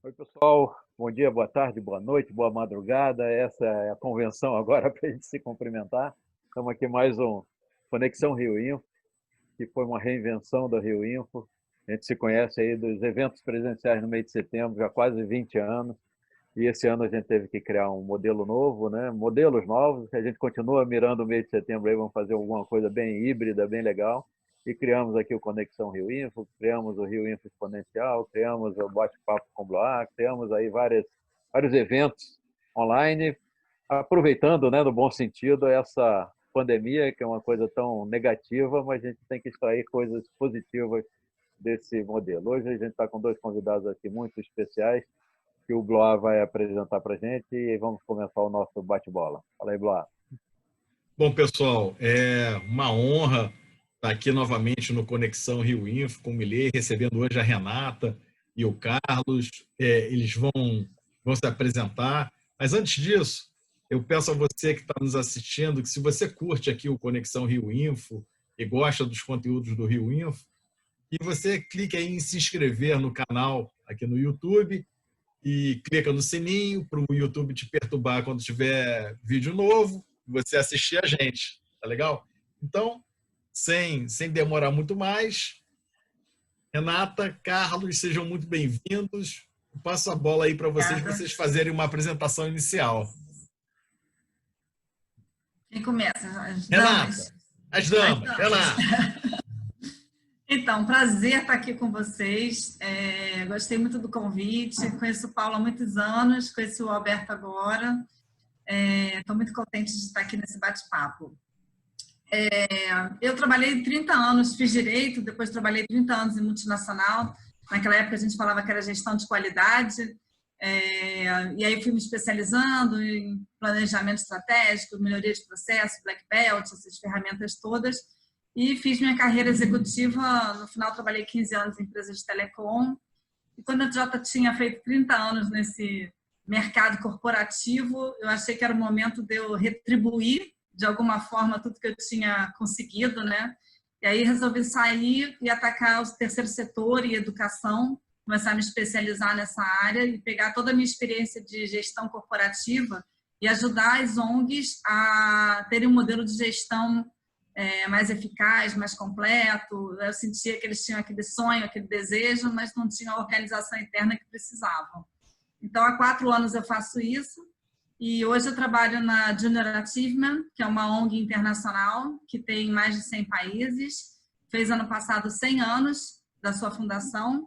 Oi, pessoal. Bom dia, boa tarde, boa noite, boa madrugada. Essa é a convenção agora para a gente se cumprimentar. Estamos aqui mais um Conexão Rio Info, que foi uma reinvenção da Rio Info. A gente se conhece aí dos eventos presenciais no mês de setembro, já há quase 20 anos. E esse ano a gente teve que criar um modelo novo, né? Modelos novos, que a gente continua mirando o mês de setembro aí, vamos fazer alguma coisa bem híbrida, bem legal. E criamos aqui o Conexão Rio Info, criamos o Rio Info Exponencial, criamos o Bate-Papo com Bloar, criamos aí vários eventos online, aproveitando, né, no bom sentido, essa pandemia, que é uma coisa tão negativa, mas a gente tem que extrair coisas positivas desse modelo. Hoje a gente está com dois convidados aqui muito especiais, que o Bloar vai apresentar para a gente e vamos começar o nosso bate-bola. Fala aí, Bloar. Bom, pessoal, é uma honra estar aqui novamente no Conexão Rio Info com o Milei, recebendo hoje a Renata e o Carlos. Eles vão se apresentar. Mas antes disso, eu peço a você que está nos assistindo que se você curte aqui o Conexão Rio Info e gosta dos conteúdos do Rio Info, que você clique aí em se inscrever no canal aqui no YouTube e clica no sininho para o YouTube te perturbar quando tiver vídeo novo e você assistir a gente, tá legal? Então, sem demorar muito mais, Renata, Carlos, sejam muito bem-vindos. Passo a bola aí para vocês fazerem uma apresentação inicial. Quem começa? As Renata, damas. as damas. Renata. Então, prazer estar aqui com vocês. Gostei muito do convite. Conheço o Paulo há muitos anos, conheci o Alberto agora. Estou muito contente de estar aqui nesse bate-papo. Eu trabalhei 30 anos, fiz direito, depois trabalhei 30 anos em multinacional. Naquela época a gente falava que era gestão de qualidade. E aí fui me especializando em planejamento estratégico, melhoria de processo, Black Belt, essas ferramentas todas. E fiz minha carreira executiva, no final trabalhei 15 anos em empresas de telecom. E quando eu já tinha feito 30 anos nesse mercado corporativo, eu achei que era o momento de eu retribuir, de alguma forma, tudo que eu tinha conseguido, né? E aí resolvi sair e atacar o terceiro setor e educação, começar a me especializar nessa área e pegar toda a minha experiência de gestão corporativa e ajudar as ONGs a terem um modelo de gestão mais eficaz, mais completo. Eu sentia que eles tinham aquele sonho, aquele desejo, mas não tinham a organização interna que precisavam. Então, há 4 anos eu faço isso e hoje eu trabalho na Junior Achievement, que é uma ONG internacional que tem mais de 100 países. Fez ano passado 100 anos da sua fundação.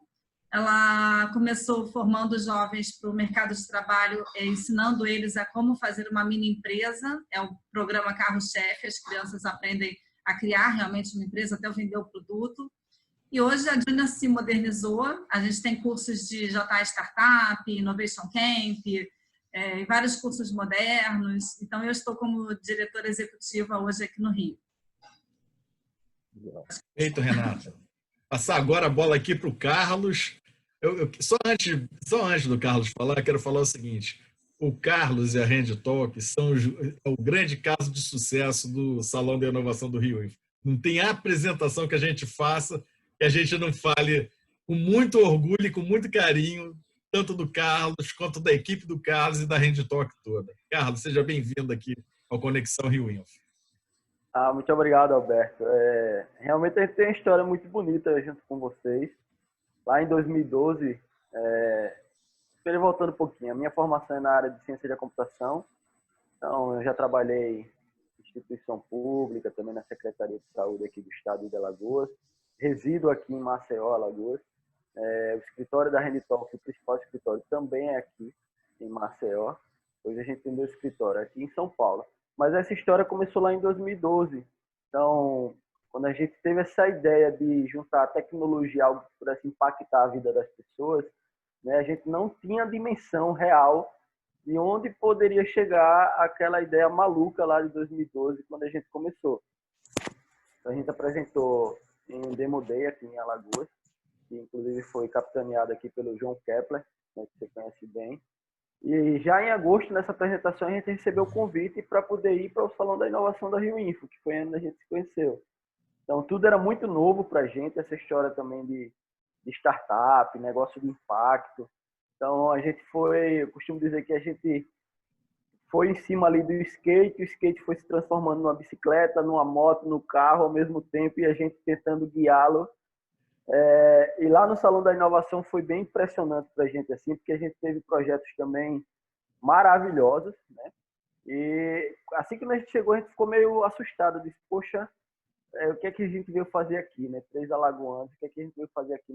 Ela começou formando jovens para o mercado de trabalho, ensinando eles a como fazer uma mini empresa. É o programa Carro-Chefe, as crianças aprendem a criar realmente uma empresa até vender o produto. E hoje a Junior se modernizou, a gente tem cursos de JA Startup, Innovation Camp, e vários cursos modernos. Então eu estou como diretora executiva hoje aqui no Rio. Feito, Renata. Passar agora a bola aqui para o Carlos. Só antes do Carlos falar, eu quero falar o seguinte: o Carlos e a Hand Talk são o grande caso de sucesso do Salão da Inovação do Rio. Não tem apresentação que a gente faça que a gente não fale com muito orgulho e com muito carinho, tanto do Carlos quanto da equipe do Carlos e da Hand Talk toda. Carlos, seja bem-vindo aqui ao Conexão Rio Info. Muito obrigado, Alberto. Realmente a gente tem uma história muito bonita junto com vocês. Lá em 2012, voltando um pouquinho, a minha formação é na área de ciência da computação. Então, eu já trabalhei em instituição pública, também na Secretaria de Saúde aqui do estado de Alagoas. Resido aqui em Maceió, Alagoas. O escritório da Renditalk, o principal escritório, também é aqui em Maceió. Hoje a gente tem 2 escritórios aqui em São Paulo. Mas essa história começou lá em 2012. Então, quando a gente teve essa ideia de juntar a tecnologia, algo que pudesse impactar a vida das pessoas, né, a gente não tinha a dimensão real de onde poderia chegar aquela ideia maluca lá de 2012, quando a gente começou. Então, a gente apresentou em um Demo Day aqui em Alagoas, que inclusive foi capitaneado aqui pelo João Kepler, né, que você conhece bem. E já em agosto, nessa apresentação, a gente recebeu o convite para poder ir para o Salão da Inovação da Rio Info, que foi onde a gente se conheceu. Então, tudo era muito novo para a gente, essa história também de de startup, negócio de impacto. Então, eu costumo dizer que a gente foi em cima ali do skate, o skate foi se transformando numa bicicleta, numa moto, no carro ao mesmo tempo, e a gente tentando guiá-lo. E lá no Salão da Inovação foi bem impressionante para a gente, assim, porque a gente teve projetos também maravilhosos, né? E assim que a gente chegou, a gente ficou meio assustado, disse, poxa, o que é que a gente veio fazer aqui, né? 3 alagoanos, o que é que a gente veio fazer aqui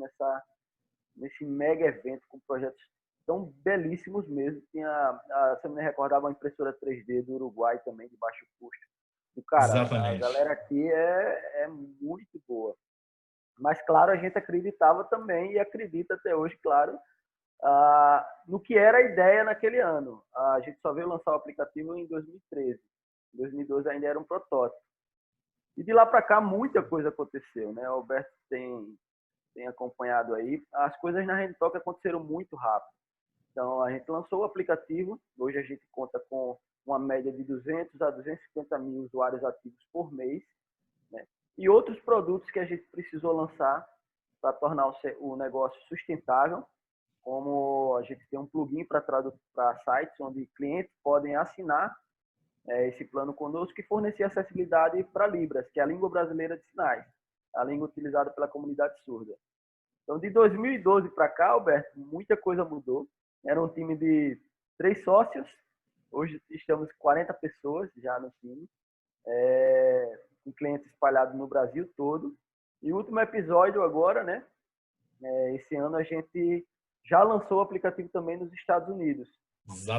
nesse mega evento com projetos tão belíssimos mesmo. Tinha, se eu me recordava, uma impressora 3D do Uruguai também, de baixo custo. E, cara, Exatamente. a galera aqui é muito boa. Mas, claro, a gente acreditava também e acredita até hoje, claro, no que era a ideia naquele ano. A gente só veio lançar o aplicativo em 2013. Em 2012 ainda era um protótipo. E de lá para cá muita coisa aconteceu, né? O Alberto tem acompanhado aí. As coisas na RenTalk aconteceram muito rápido. Então, a gente lançou o aplicativo. Hoje a gente conta com uma média de 200 a 250 mil usuários ativos por mês, né? E outros produtos que a gente precisou lançar para tornar o negócio sustentável, como a gente tem um plugin para sites onde clientes podem assinar esse plano conosco e fornecer acessibilidade para Libras, que é a língua brasileira de sinais, a língua utilizada pela comunidade surda. Então, de 2012 para cá, Alberto, muita coisa mudou. Era um time de 3 sócios, hoje estamos 40 pessoas já no time, com clientes espalhados no Brasil todo. E o último episódio agora, né? Esse ano a gente já lançou o aplicativo também nos Estados Unidos,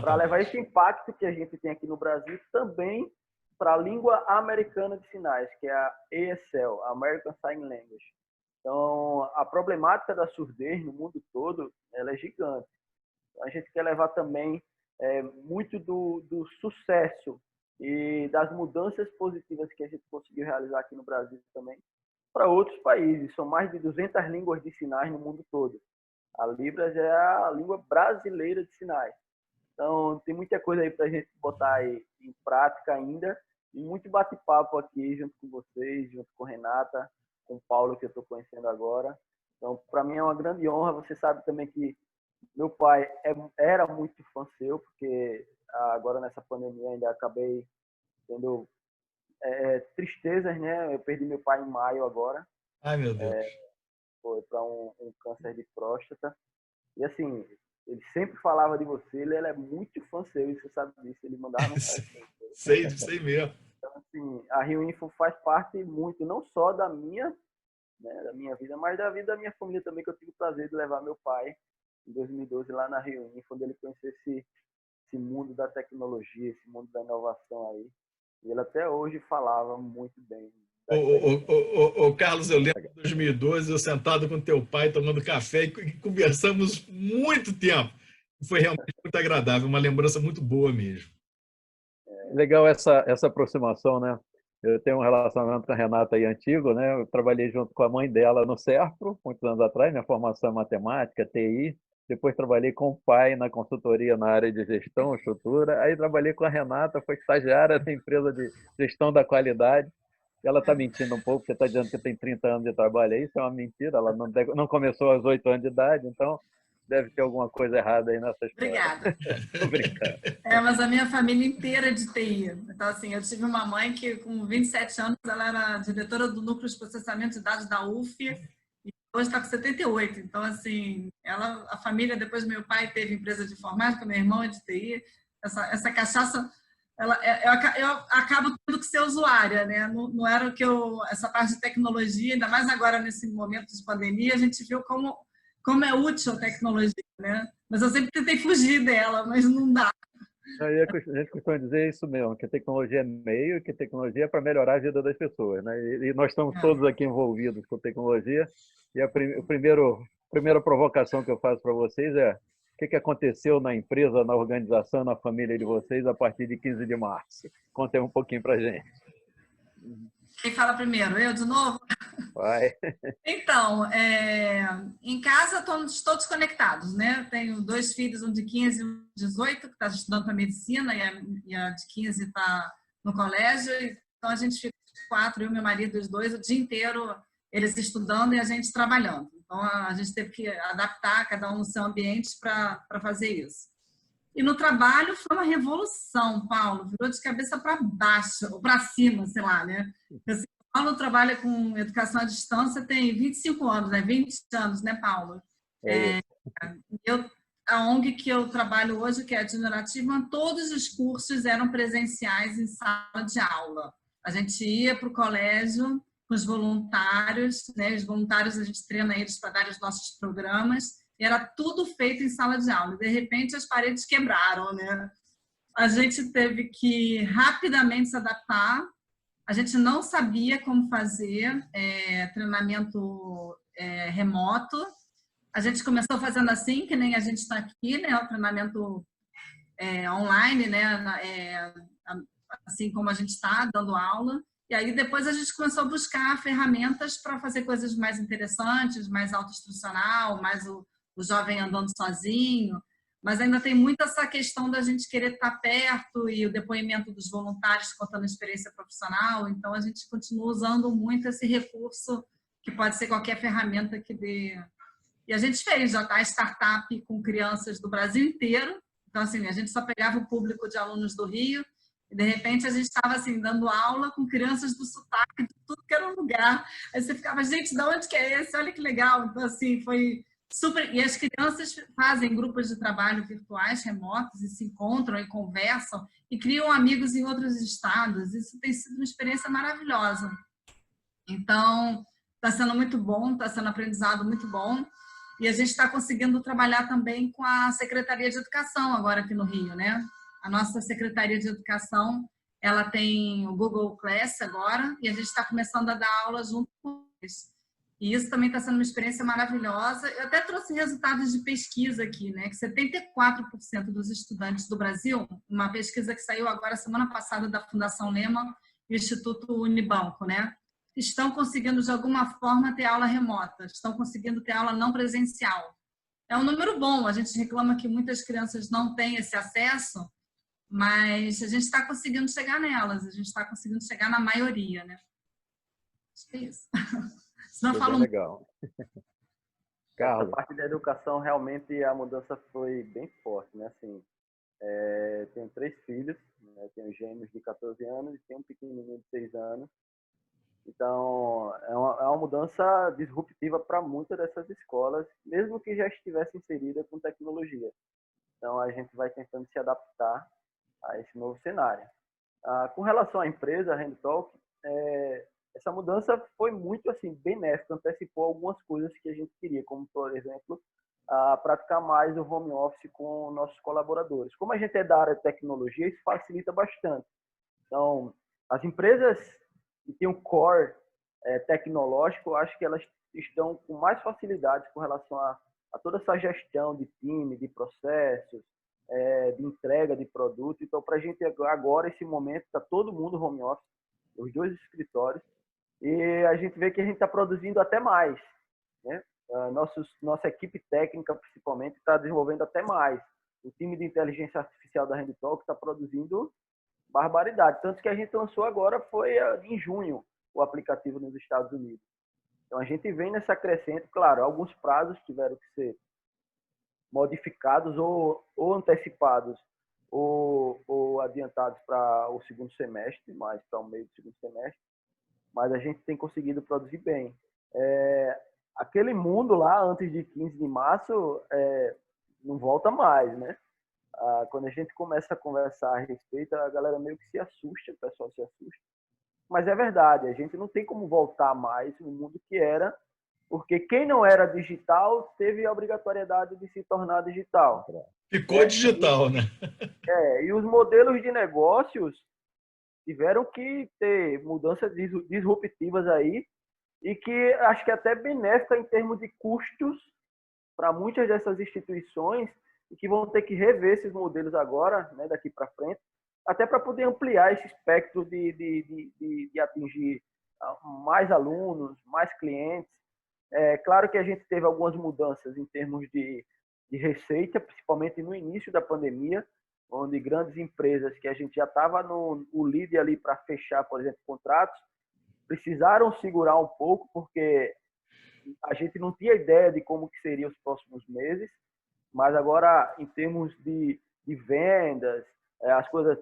para levar esse impacto que a gente tem aqui no Brasil também para a língua americana de sinais, que é a ASL, American Sign Language. Então, a problemática da surdez no mundo todo, ela é gigante. A gente quer levar também muito do sucesso e das mudanças positivas que a gente conseguiu realizar aqui no Brasil também para outros países. São mais de 200 línguas de sinais no mundo todo. A Libras é a língua brasileira de sinais. Então, tem muita coisa aí para a gente botar aí em prática ainda. E muito bate-papo aqui junto com vocês, junto com a Renata, com o Paulo, que eu estou conhecendo agora. Então, para mim é uma grande honra. Você sabe também que meu pai era muito fã seu, porque agora nessa pandemia ainda acabei tendo tristezas, né? Eu perdi meu pai em maio agora. Ai, meu Deus. Foi para um câncer de próstata. E assim, ele sempre falava de você, ele é muito fã seu, e você sabe disso, ele mandava mensagem. sei mesmo. Então, assim, a Rio Info faz parte muito, não só da minha vida, mas da vida da minha família também, que eu tive o prazer de levar meu pai em 2012 lá na Rio Info, onde ele conheceu esse mundo da tecnologia, esse mundo da inovação aí. E ele até hoje falava muito bem. Carlos, eu lembro de 2012, eu sentado com teu pai, tomando café e conversamos muito tempo. Foi realmente muito agradável, uma lembrança muito boa mesmo. Legal essa aproximação, né? Eu tenho um relacionamento com a Renata aí antigo, né? Eu trabalhei junto com a mãe dela no Serpro, muitos anos atrás, minha formação é matemática, TI. Depois trabalhei com o pai na consultoria na área de gestão, estrutura. Aí trabalhei com a Renata, foi estagiária da empresa de gestão da qualidade. Ela está mentindo um pouco, porque está dizendo que tem 30 anos de trabalho. Isso é uma mentira, ela não começou aos 8 anos de idade, então deve ter alguma coisa errada aí nessa história. Obrigada. Tô brincando. Mas a minha família inteira é de TI. Então, assim, eu tive uma mãe que, com 27 anos, ela era diretora do Núcleo de Processamento de Dados da UF, e hoje está com 78. Então, assim, a família, depois do meu pai, teve empresa de informática, meu irmão é de TI. Essa cachaça, eu acabo tendo que ser usuária, né? Não era o que essa parte de tecnologia, ainda mais agora nesse momento de pandemia, a gente viu como é útil a tecnologia, né? Mas eu sempre tentei fugir dela, mas não dá. A gente costuma dizer isso mesmo, que a tecnologia é meio, que a tecnologia é para melhorar a vida das pessoas, né? E nós estamos todos aqui envolvidos com tecnologia. E a primeira provocação que eu faço para vocês é: o que aconteceu na empresa, na organização, na família de vocês a partir de 15 de março? Contem um pouquinho para a gente. Quem fala primeiro? Eu de novo? Vai. Então, em casa todos conectados, né? Tenho 2 filhos, um de 15 e um de 18, que está estudando para medicina, e a de 15 está no colégio. Então, a gente fica 4, eu e meu marido, os 2, o dia inteiro eles estudando e a gente trabalhando. Então, a gente teve que adaptar cada um no seu ambiente para fazer isso. E no trabalho foi uma revolução, Paulo, virou de cabeça para baixo, ou para cima, sei lá, né? Assim, Paulo trabalha com educação à distância tem 25 anos, né? 20 anos, né, Paulo? A ONG que eu trabalho hoje, que é a Generativa, todos os cursos eram presenciais em sala de aula. A gente ia para o colégio com os voluntários, né? Os voluntários a gente treina eles para dar os nossos programas. E era tudo feito em sala de aula. De repente, as paredes quebraram, né? A gente teve que rapidamente se adaptar. A gente não sabia como fazer treinamento remoto. A gente começou fazendo assim, que nem a gente está aqui, né? O treinamento online, né? Assim como a gente está dando aula. E aí depois a gente começou a buscar ferramentas para fazer coisas mais interessantes, mais autoinstrucional, mais o jovem andando sozinho, mas ainda tem muito essa questão da gente querer estar perto e o depoimento dos voluntários contando experiência profissional, então a gente continua usando muito esse recurso, que pode ser qualquer ferramenta que dê. E a gente fez, já está startup com crianças do Brasil inteiro, então assim, a gente só pegava o público de alunos do Rio, e de repente a gente estava assim, dando aula com crianças do sotaque de tudo que era um lugar, aí você ficava, gente, de onde que é esse? Olha que legal, então assim, foi super. E as crianças fazem grupos de trabalho virtuais, remotos, e se encontram e conversam e criam amigos em outros estados. Isso tem sido uma experiência maravilhosa. Então, está sendo muito bom, está sendo um aprendizado muito bom. E a gente está conseguindo trabalhar também com a Secretaria de Educação agora aqui no Rio, né? A nossa Secretaria de Educação, ela tem o Google Class agora e a gente está começando a dar aula junto com eles. E isso também está sendo uma experiência maravilhosa. Eu até trouxe resultados de pesquisa aqui, né? Que 74% dos estudantes do Brasil, uma pesquisa que saiu agora semana passada da Fundação Lehman e o Instituto Unibanco, né? Estão conseguindo, de alguma forma, ter aula remota, estão conseguindo ter aula não presencial. É um número bom, a gente reclama que muitas crianças não têm esse acesso, mas a gente está conseguindo chegar nelas, a gente está conseguindo chegar na maioria, né? Acho que é isso. Senão Foi falo... bem legal. Essa parte da educação, realmente, a mudança foi bem forte, né? Assim, tenho 3 filhos, né? Tenho gêmeos de 14 anos e tenho um pequenininho de 6 anos. Então, é uma mudança disruptiva para muitas dessas escolas, mesmo que já estivesse inserida com tecnologia. Então, a gente vai tentando se adaptar a esse novo cenário. Com relação à empresa, a Handtalk, essa mudança foi muito assim, benéfica, antecipou algumas coisas que a gente queria, como, por exemplo, praticar mais o home office com nossos colaboradores. Como a gente é da área de tecnologia, isso facilita bastante. Então, as empresas que têm um core tecnológico, eu acho que elas estão com mais facilidades com relação a toda essa gestão de time, de processos, de entrega de produto. Então, para a gente agora, esse momento, está todo mundo home office, os 2 escritórios, e a gente vê que a gente está produzindo até mais, né? Nossa equipe técnica, principalmente, está desenvolvendo até mais. O time de inteligência artificial da Handtalk está produzindo barbaridade. Tanto que a gente lançou agora, foi em junho, o aplicativo nos Estados Unidos. Então, a gente vem nessa crescente. Claro, alguns prazos tiveram que ser modificados ou antecipados ou adiantados para o segundo semestre, mais para o meio do segundo semestre. Mas a gente tem conseguido produzir bem. Aquele mundo lá, antes de 15 de março, não volta mais, né? Quando a gente começa a conversar a respeito, a galera meio que se assusta, o pessoal se assusta. Mas é verdade, a gente não tem como voltar mais no mundo que era, porque quem não era digital teve a obrigatoriedade de se tornar digital. Ficou digital, né? E os modelos de negócios tiveram que ter mudanças disruptivas aí, e que acho que é até benéfica em termos de custos para muitas dessas instituições, e que vão ter que rever esses modelos agora, né, daqui para frente, até para poder ampliar esse espectro de atingir mais alunos, mais clientes. Claro que a gente teve algumas mudanças em termos de receita, principalmente no início da pandemia, onde grandes empresas que a gente já estava no lead ali para fechar, por exemplo, contratos, precisaram segurar um pouco, porque a gente não tinha ideia de como que seriam os próximos meses, mas agora, em termos de vendas, as coisas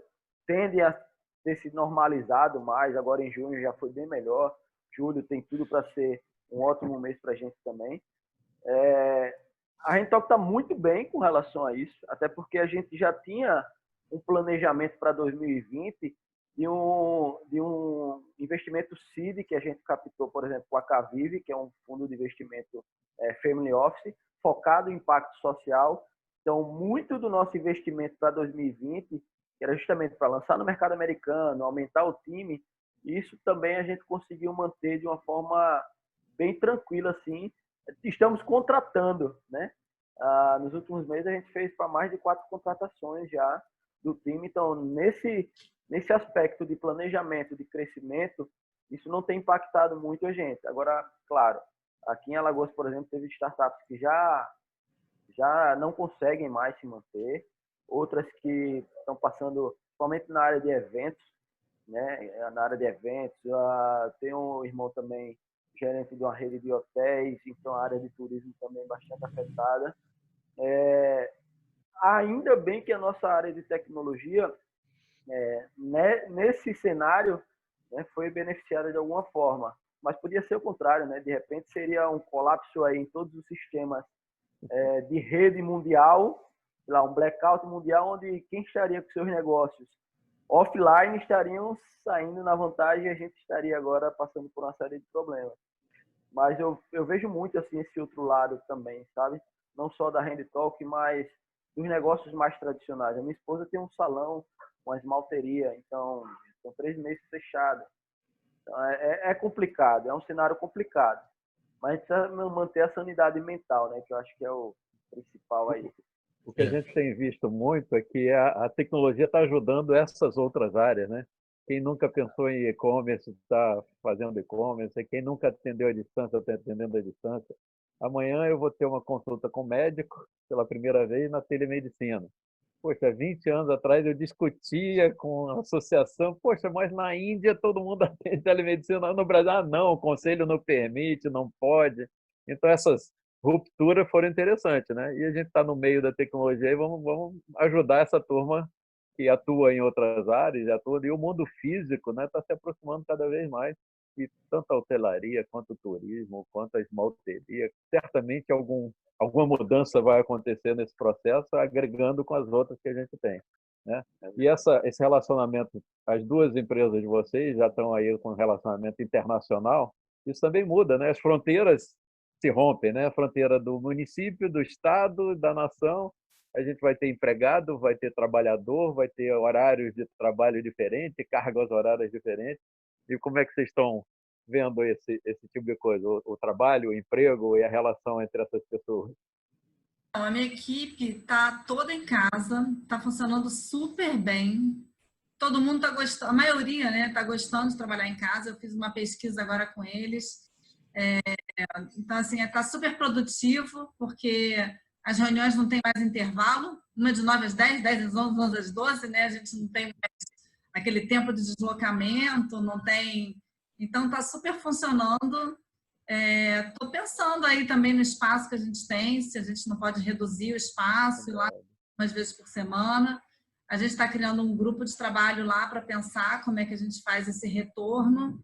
tendem a ter se normalizado mais. Agora, em junho, já foi bem melhor. Julho tem tudo para ser um ótimo mês para a gente também. A Rentalk está muito bem com relação a isso, até porque a gente já tinha um planejamento para 2020 de um investimento seed que a gente captou, por exemplo, com a Cavive, que é um fundo de investimento family office, focado em impacto social. Então, muito do nosso investimento para 2020, que era justamente para lançar no mercado americano, aumentar o time, isso também a gente conseguiu manter de uma forma bem tranquila, assim. Estamos contratando, né? Nos últimos meses a gente fez para mais de 4 contratações já do time. Então, nesse aspecto de planejamento, de crescimento, isso não tem impactado muito a gente. Agora, claro, aqui em Alagoas, por exemplo, teve startups que já não conseguem mais se manter, outras que estão passando, principalmente na área de eventos, né? Na área de eventos, tem um irmão também, gerente de uma rede de hotéis, então a área de turismo também bastante afetada. Ainda bem que a nossa área de tecnologia, nesse cenário, né, foi beneficiada de alguma forma, mas podia ser o contrário, né? De repente seria um colapso aí em todos os sistemas de rede mundial, sei lá, um blackout mundial, onde quem estaria com seus negócios offline estariam saindo na vantagem e a gente estaria agora passando por uma série de problemas. Mas eu vejo muito assim esse outro lado também, sabe? Não só da Rentalk, mas dos negócios mais tradicionais. A minha esposa tem um salão, uma esmalteria, então são 3 meses fechados. Então, é complicado, é um cenário complicado. Mas a gente precisa manter a sanidade mental, né? Que eu acho que é o principal aí. O que a gente tem visto muito é que a tecnologia está ajudando essas outras áreas, né? Quem nunca pensou em e-commerce está fazendo e-commerce, quem nunca atendeu à distância está atendendo à distância. Amanhã eu vou ter uma consulta com o médico pela primeira vez na telemedicina. Poxa, 20 anos atrás eu discutia com a associação, poxa, mas na Índia todo mundo atende telemedicina, no Brasil, não, o conselho não permite, não pode. Então essas rupturas foram interessantes, né? E a gente está no meio da tecnologia e vamos ajudar essa turma que atua em outras áreas, e o mundo físico, né, está se aproximando cada vez mais. E tanto a hotelaria, quanto o turismo, quanto a esmalteria, certamente alguma mudança vai acontecer nesse processo, agregando com as outras que a gente tem, né? E esse relacionamento, as duas empresas de vocês já estão aí com relacionamento internacional, isso também muda, né? As fronteiras se rompem, né? A fronteira do município, do estado, da nação. A gente vai ter empregado, vai ter trabalhador, vai ter horários de trabalho diferentes, cargas horárias diferentes. E como é que vocês estão vendo esse tipo de coisa? O trabalho, o emprego e a relação entre essas pessoas? A minha equipe está toda em casa, está funcionando super bem. Todo mundo está gostando, a maioria, né, está gostando de trabalhar em casa. Eu fiz uma pesquisa agora com eles. Então, assim, está super produtivo, porque as reuniões não tem mais intervalo. Uma de 9 às 10, 10 às 11, 11 às 12, né? A gente não tem mais aquele tempo de deslocamento, não tem... Então, está super funcionando. Estou pensando aí também no espaço que a gente tem, se a gente não pode reduzir o espaço, ir lá umas vezes por semana. A gente está criando um grupo de trabalho lá para pensar como é que a gente faz esse retorno.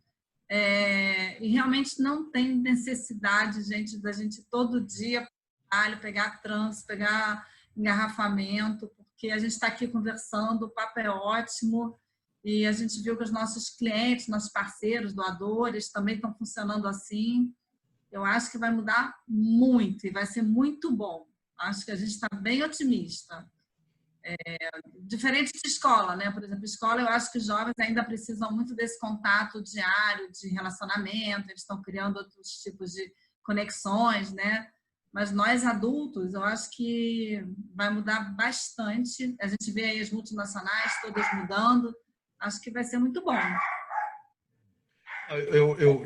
E realmente não tem necessidade, gente, da gente todo dia pegar trânsito, pegar engarrafamento, porque a gente está aqui conversando, o papo é ótimo, e a gente viu que os nossos clientes, nossos parceiros, doadores, também estão funcionando assim. Eu acho que vai mudar muito e vai ser muito bom. Acho que a gente está bem otimista. Diferente de escola, né? Por exemplo, escola, eu acho que os jovens ainda precisam muito desse contato diário, de relacionamento, eles estão criando outros tipos de conexões, né? Mas nós adultos, eu acho que vai mudar bastante. A gente vê aí as multinacionais todas mudando. Acho que vai ser muito bom.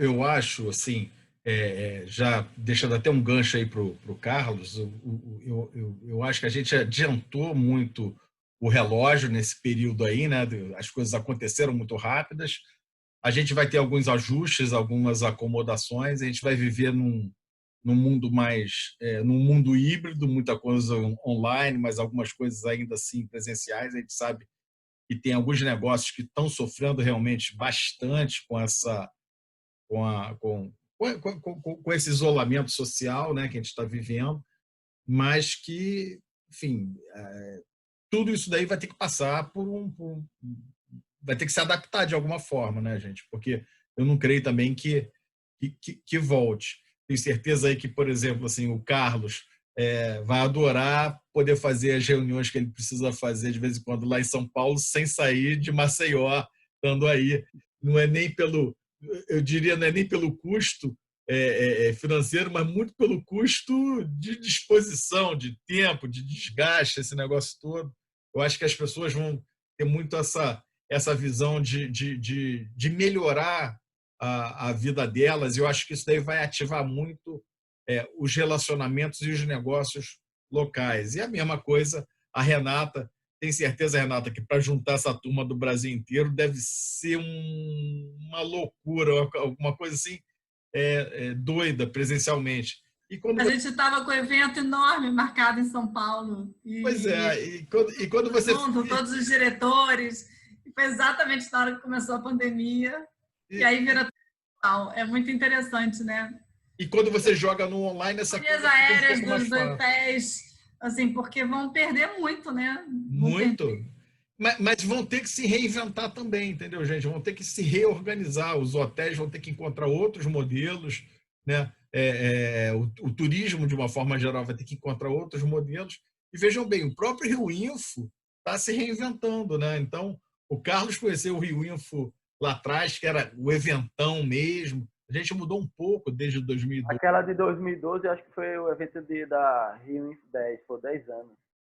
Eu acho, assim, já deixando até um gancho aí para o Carlos, eu acho que a gente adiantou muito o relógio nesse período aí, né? As coisas aconteceram muito rápidas. a gente vai ter alguns ajustes, algumas acomodações, a gente vai viver num mundo mais, num mundo híbrido, muita coisa online, mas algumas coisas ainda assim presenciais. A gente sabe que tem alguns negócios que estão sofrendo realmente bastante com essa, com esse isolamento social, né, que a gente está vivendo, mas que, enfim, tudo isso daí vai ter que passar vai ter que se adaptar de alguma forma, né, gente? Porque eu não creio também que volte. Tenho certeza aí que, por exemplo, assim, o Carlos vai adorar poder fazer as reuniões que ele precisa fazer de vez em quando lá em São Paulo, sem sair de Maceió, estando aí. Não é nem pelo, eu diria, não é nem pelo custo financeiro, mas muito pelo custo de disposição, de tempo, de desgaste, esse negócio todo. Eu acho que as pessoas vão ter muito essa visão de melhorar a vida delas, e eu acho que isso daí vai ativar muito os relacionamentos e os negócios locais. E a mesma coisa, a Renata, tem certeza, Renata, que para juntar essa turma do Brasil inteiro deve ser uma loucura, alguma coisa assim doida presencialmente. E quando A gente estava com um evento enorme marcado em São Paulo. Pois é, e quando você... Junto, todos os diretores. E foi exatamente na hora que começou a pandemia. E aí vira tal. É muito interessante, né? E quando você joga no online, essa coisa coisa fica um aéreas pouco mais dos fácil. hotéis, assim, porque vão perder muito, né? Muito. Mas vão ter que se reinventar também, entendeu, gente? Vão ter que se reorganizar. Os hotéis vão ter que encontrar outros modelos, né? O turismo, de uma forma geral, vai ter que encontrar outros modelos. E vejam bem, o próprio Rio Info está se reinventando, né? Então, o Carlos conheceu o Rio Info lá atrás, que era o eventão mesmo. A gente mudou um pouco desde 2012. Aquela de 2012, acho que foi o evento da Rio Info 10, por 10 anos.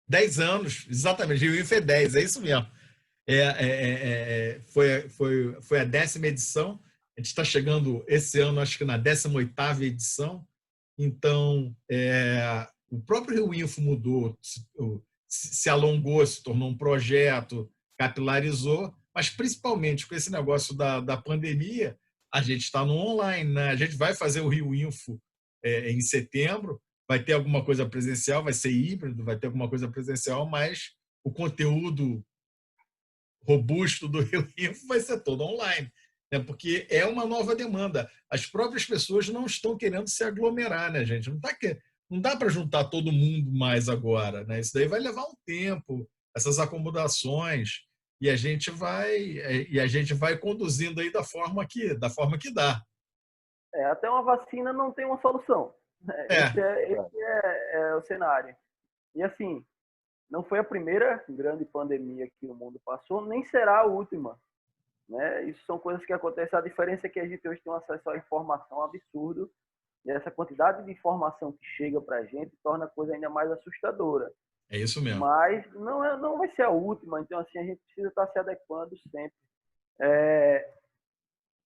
10 anos, exatamente. Rio Info é 10, é isso mesmo. Foi a 10ª edição. A gente está chegando esse ano, acho que na 18ª edição. Então, o próprio Rio Info mudou, se alongou, se tornou um projeto, capilarizou, mas principalmente com esse negócio da pandemia, a gente está no online, né? A gente vai fazer o Rio Info em setembro, vai ter alguma coisa presencial, vai ser híbrido, vai ter alguma coisa presencial, mas o conteúdo robusto do Rio Info vai ser todo online, né? Porque é uma nova demanda. As próprias pessoas não estão querendo se aglomerar, né, gente? Não dá para juntar todo mundo mais agora, né? Isso daí vai levar um tempo, essas acomodações, e a gente vai conduzindo aí da forma que dá. Até uma vacina não tem uma solução. Esse é o cenário. E assim, não foi a primeira grande pandemia que o mundo passou, nem será a última. Né? Isso são coisas que acontecem. A diferença é que a gente hoje tem um acesso à informação absurdo, e essa quantidade de informação que chega para a gente torna a coisa ainda mais assustadora. É isso mesmo. Mas não vai ser a última, então assim, a gente precisa estar se adequando sempre.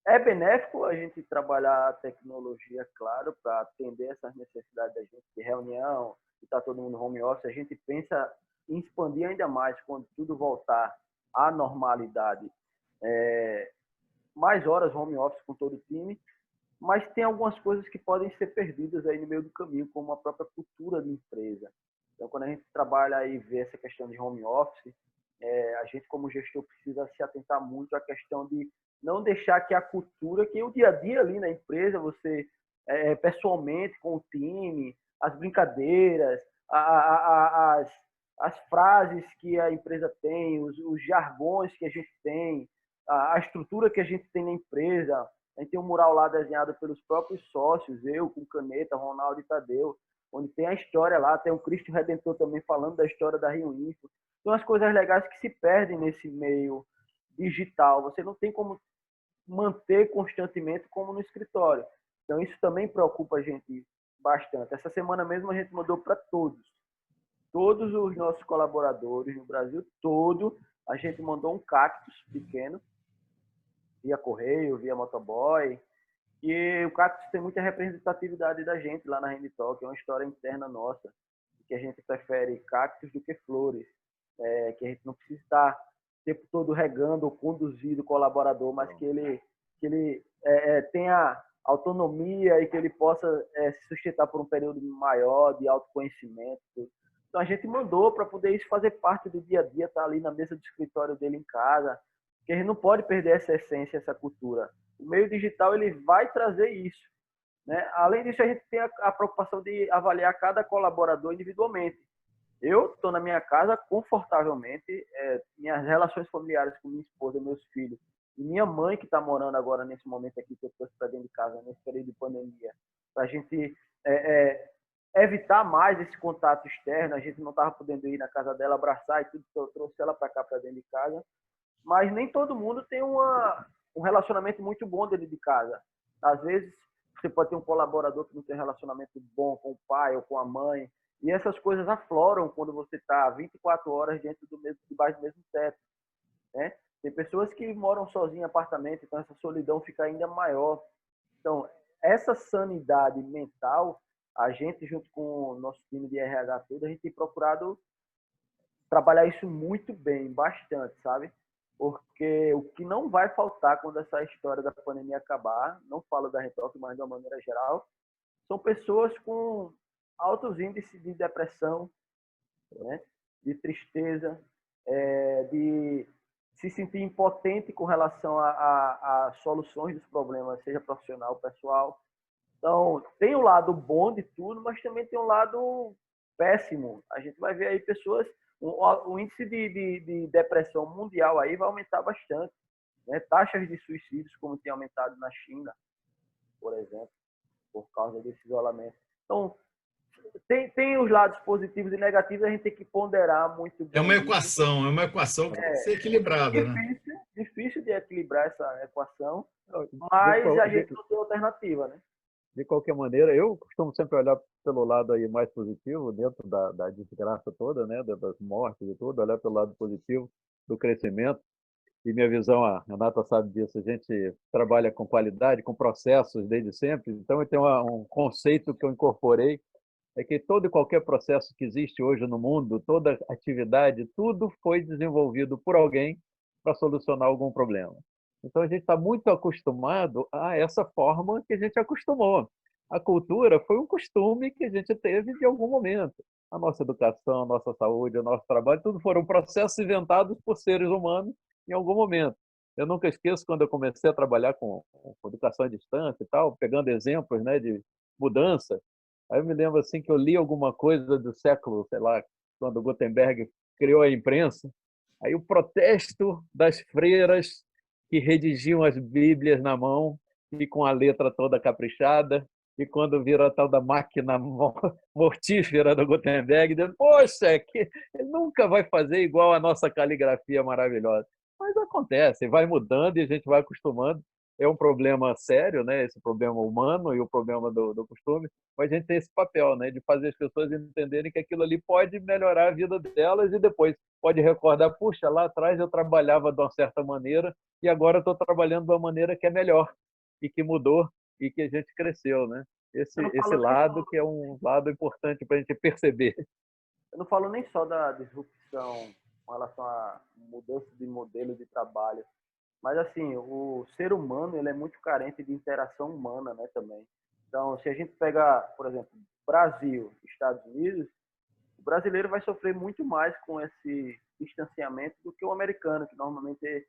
É benéfico a gente trabalhar a tecnologia, claro, para atender essas necessidades da gente de reunião, e está todo mundo home office. A gente pensa em expandir ainda mais quando tudo voltar à normalidade. Mais horas home office com todo o time, mas tem algumas coisas que podem ser perdidas aí no meio do caminho, como a própria cultura de empresa. Então, quando a gente trabalha e vê essa questão de home office, a gente, como gestor, precisa se atentar muito à questão de não deixar que a cultura, que o dia a dia ali na empresa, você pessoalmente, com o time, as brincadeiras, as frases que a empresa tem, os jargões que a gente tem, a estrutura que a gente tem na empresa. A gente tem um mural lá desenhado pelos próprios sócios, eu com caneta, Ronaldo e Tadeu, onde tem a história lá, tem o Cristo Redentor também falando da história da Rio Info. São as coisas legais que se perdem nesse meio digital. Você não tem como manter constantemente como no escritório. Então, isso também preocupa a gente bastante. Essa semana mesmo a gente mandou para todos os nossos colaboradores no Brasil todo, a gente mandou um cactus pequeno, via correio, via motoboy, e o cactus tem muita representatividade da gente lá na Renditalk, é uma história interna nossa, que a gente prefere cactus do que flores, que a gente não precisa estar o tempo todo regando ou conduzindo o colaborador, mas que que ele tenha autonomia e que ele possa se sustentar por um período maior de autoconhecimento. Então a gente mandou para poder isso fazer parte do dia a dia, estar ali na mesa do escritório dele em casa, porque a gente não pode perder essa essência, essa cultura. O meio digital ele vai trazer isso, né? Além disso, a gente tem a preocupação de avaliar cada colaborador individualmente. Eu estou na minha casa confortavelmente, minhas relações familiares com minha esposa, meus filhos, e minha mãe, que está morando agora nesse momento aqui, que eu estou para dentro de casa, nesse período de pandemia, para a gente evitar mais esse contato externo. A gente não estava podendo ir na casa dela, abraçar e tudo, então eu trouxe ela para cá, para dentro de casa. Mas nem todo mundo tem um relacionamento muito bom dentro de casa. Às vezes, você pode ter um colaborador que não tem um relacionamento bom com o pai ou com a mãe, e essas coisas afloram quando você está 24 horas debaixo do mesmo teto, né? Tem pessoas que moram sozinhas em apartamento, então essa solidão fica ainda maior. Então, essa sanidade mental, a gente, junto com o nosso time de RH todo, a gente tem procurado trabalhar isso muito bem, bastante, sabe? Porque o que não vai faltar quando essa história da pandemia acabar, não falo da Retoque, mas de uma maneira geral, são pessoas com altos índices de depressão, né? De tristeza, de se sentir impotente com relação a soluções dos problemas, seja profissional ou pessoal. Então, tem o lado bom de tudo, mas também tem um lado péssimo. A gente vai ver aí pessoas, o índice de depressão mundial aí vai aumentar bastante, né? Taxas de suicídios, como tem aumentado na China, por exemplo, por causa desse isolamento. Então, tem os lados positivos e negativos, a gente tem que ponderar muito bem. É uma equação que tem que ser equilibrada, né? Difícil de equilibrar essa equação, mas a gente não tem alternativa, né? De qualquer maneira, eu costumo sempre olhar pelo lado aí mais positivo, dentro da desgraça toda, né, das mortes e tudo, olhar pelo lado positivo do crescimento. E minha visão, a Renata sabe disso, a gente trabalha com qualidade, com processos desde sempre. Então, eu tenho um conceito que eu incorporei, é que todo e qualquer processo que existe hoje no mundo, toda atividade, tudo foi desenvolvido por alguém para solucionar algum problema. Então, a gente está muito acostumado a essa forma que a gente acostumou. A cultura foi um costume que a gente teve de algum momento. A nossa educação, a nossa saúde, o nosso trabalho, tudo foram processos inventados por seres humanos em algum momento. Eu nunca esqueço quando eu comecei a trabalhar com educação à distância e tal, pegando exemplos, né, de mudança. Aí eu me lembro assim que eu li alguma coisa do século, sei lá, quando Gutenberg criou a imprensa. Aí o protesto das freiras que redigiam as Bíblias na mão e com a letra toda caprichada, e quando vira a tal da máquina mortífera do Gutenberg, dizendo, poxa, ele nunca vai fazer igual a nossa caligrafia maravilhosa. Mas acontece, vai mudando e a gente vai acostumando. É um problema sério, né? Esse problema humano e o problema do costume, mas a gente tem esse papel, né? De fazer as pessoas entenderem que aquilo ali pode melhorar a vida delas e depois pode recordar, puxa, lá atrás eu trabalhava de uma certa maneira e agora estou trabalhando de uma maneira que é melhor e que mudou e que a gente cresceu, né? Esse lado que é um lado importante para a gente perceber. Eu não falo nem só da disrupção com relação à mudança de modelo de trabalho, mas assim, o ser humano ele é muito carente de interação humana, né, também. Então, se a gente pegar, por exemplo, Brasil, Estados Unidos, o brasileiro vai sofrer muito mais com esse distanciamento do que o americano, que normalmente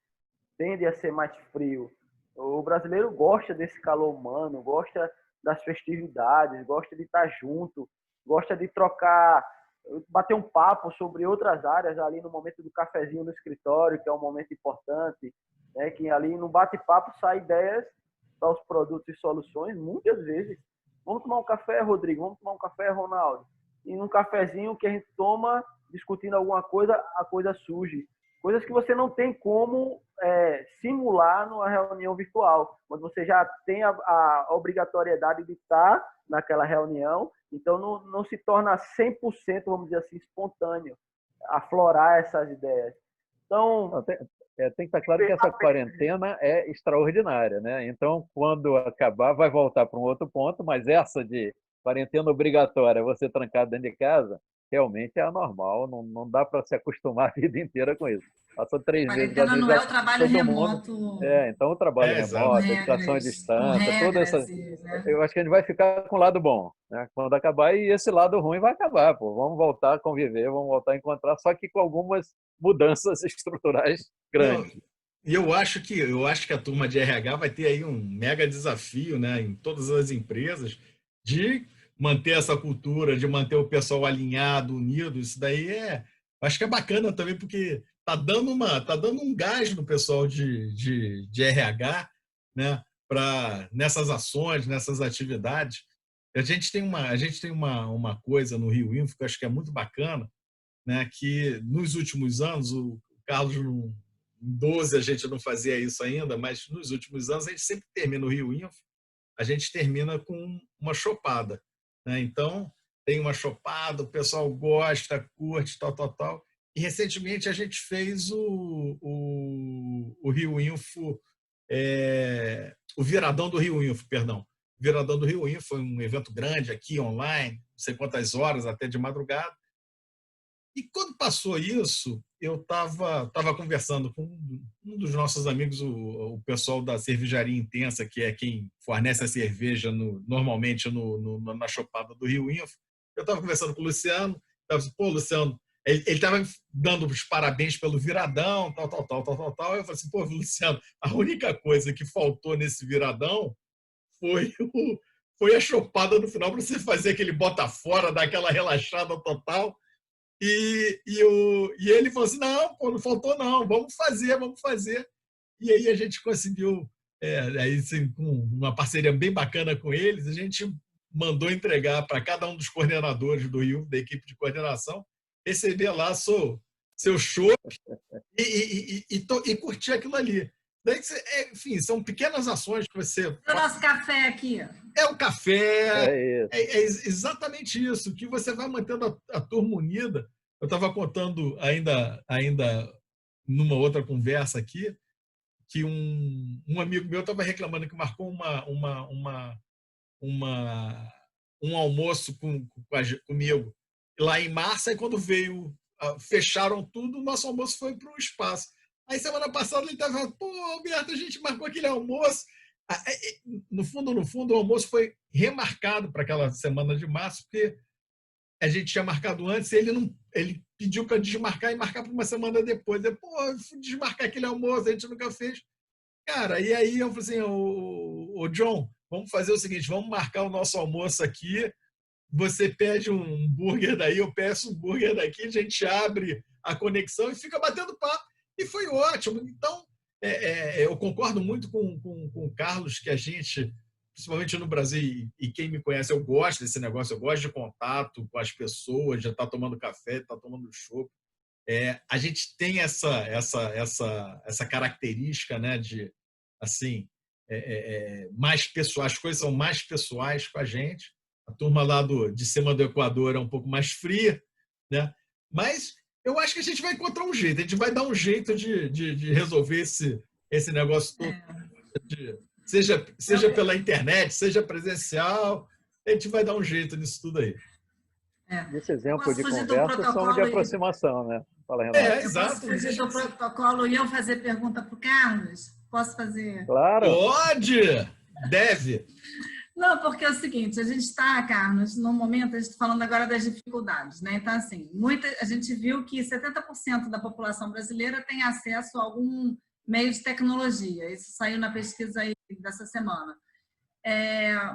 tende a ser mais frio. O brasileiro gosta desse calor humano, gosta das festividades, gosta de estar junto, gosta de trocar, bater um papo sobre outras áreas ali no momento do cafezinho no escritório, que é um momento importante, né? Que ali no bate-papo saem ideias para os produtos e soluções, muitas vezes. Vamos tomar um café, Rodrigo? Vamos tomar um café, Ronaldo? E num cafezinho que a gente toma, discutindo alguma coisa, a coisa surge. Coisas que você não tem como simular numa reunião virtual, quando você já tem a obrigatoriedade de estar naquela reunião, então não se torna 100%, vamos dizer assim, espontâneo, aflorar essas ideias. Então, tem que estar claro que essa quarentena é extraordinária, né? Então, quando acabar, vai voltar para um outro ponto, mas essa de quarentena obrigatória, você trancado dentro de casa, realmente é anormal, não dá para se acostumar a vida inteira com isso. Passou 3 meses Quarentena ali, não já é o trabalho todo mundo. remoto Então o trabalho Exato. remoto, a educação à com distância, toda essa. regras, né? Eu acho que a gente vai ficar com o lado bom, né? Quando acabar, e esse lado ruim vai acabar, pô. Vamos voltar a conviver, vamos voltar a encontrar, só que com algumas mudanças estruturais Não, grandes. e eu acho que a turma de RH vai ter aí um mega desafio, né, em todas as empresas, de manter essa cultura, de manter o pessoal alinhado, unido. Isso daí acho que é bacana também, porque tá dando um gás no pessoal de RH, né, nessas ações, nessas atividades. A gente tem uma coisa no Rio Info que eu acho que é muito bacana, né, que nos últimos anos, o Carlos, em 12 a gente não fazia isso ainda, mas nos últimos anos a gente sempre termina o Rio Info, a gente termina com uma chopada, né? Então, tem uma chopada, o pessoal gosta, curte, tal, tal, tal. E recentemente a gente fez o Rio Info, o Viradão do Rio Info, perdão. O Viradão do Rio Info foi um evento grande aqui, online, não sei quantas horas, até de madrugada. E quando passou isso, eu estava conversando com um dos nossos amigos, o pessoal da Cervejaria Intensa, que é quem fornece a cerveja normalmente na Chopada do Rio Info. Eu estava conversando com o Luciano, estava assim, pô, Luciano, ele estava dando os parabéns pelo viradão, tal, tal, tal, tal, tal, tal. Eu falei assim, pô, Luciano, a única coisa que faltou nesse viradão foi, foi a chopada no final para você fazer aquele bota fora, dar aquela relaxada total. E ele falou assim, não, pô, não faltou não, vamos fazer, vamos fazer. E aí a gente conseguiu, aí, assim, com uma parceria bem bacana com eles, a gente mandou entregar para cada um dos coordenadores do Rio, da equipe de coordenação, receber lá seu show e curtir aquilo ali. Daí, enfim, são pequenas ações que você... O nosso café aqui. É o café, É isso. é exatamente isso, que você vai mantendo a turma unida. Eu estava contando ainda numa outra conversa aqui, que um amigo meu estava reclamando que marcou um almoço comigo lá em março, e quando veio, fecharam tudo, o nosso almoço foi para o espaço. Aí semana passada ele estava falando, pô, Alberto, a gente marcou aquele almoço. No fundo, o almoço foi remarcado para aquela semana de março, porque a gente tinha marcado antes e ele pediu para desmarcar e marcar para uma semana depois. Eu, pô, desmarcar aquele almoço, a gente nunca fez. Cara, e aí eu falei assim, ô John, vamos fazer o seguinte, vamos marcar o nosso almoço aqui, você pede um hambúrguer daí, eu peço um hambúrguer daqui, a gente abre a conexão e fica batendo papo. E foi ótimo. Então, eu concordo muito com o Carlos, que a gente, principalmente no Brasil, e quem me conhece, eu gosto desse negócio, eu gosto de contato com as pessoas, já está tomando café, está tomando chopp. A gente tem essa característica, né, de assim, mais pessoais, as coisas são mais pessoais com a gente. A turma lá de cima do Equador é um pouco mais fria, né? Mas eu acho que a gente vai encontrar um jeito, a gente vai dar um jeito de resolver esse negócio todo, seja pela internet, seja presencial, a gente vai dar um jeito nisso tudo aí. Esse exemplo de conversa são de aproximação, né? Fala, Renato. Exato. Posso fugir do protocolo e eu fazer pergunta para o Carlos? Posso fazer? Claro. Pode! Deve! Não, porque é o seguinte, a gente está, Carlos, no momento, a gente está falando agora das dificuldades, né? Então, assim, a gente viu que 70% da população brasileira tem acesso a algum meio de tecnologia. Isso saiu na pesquisa aí dessa semana.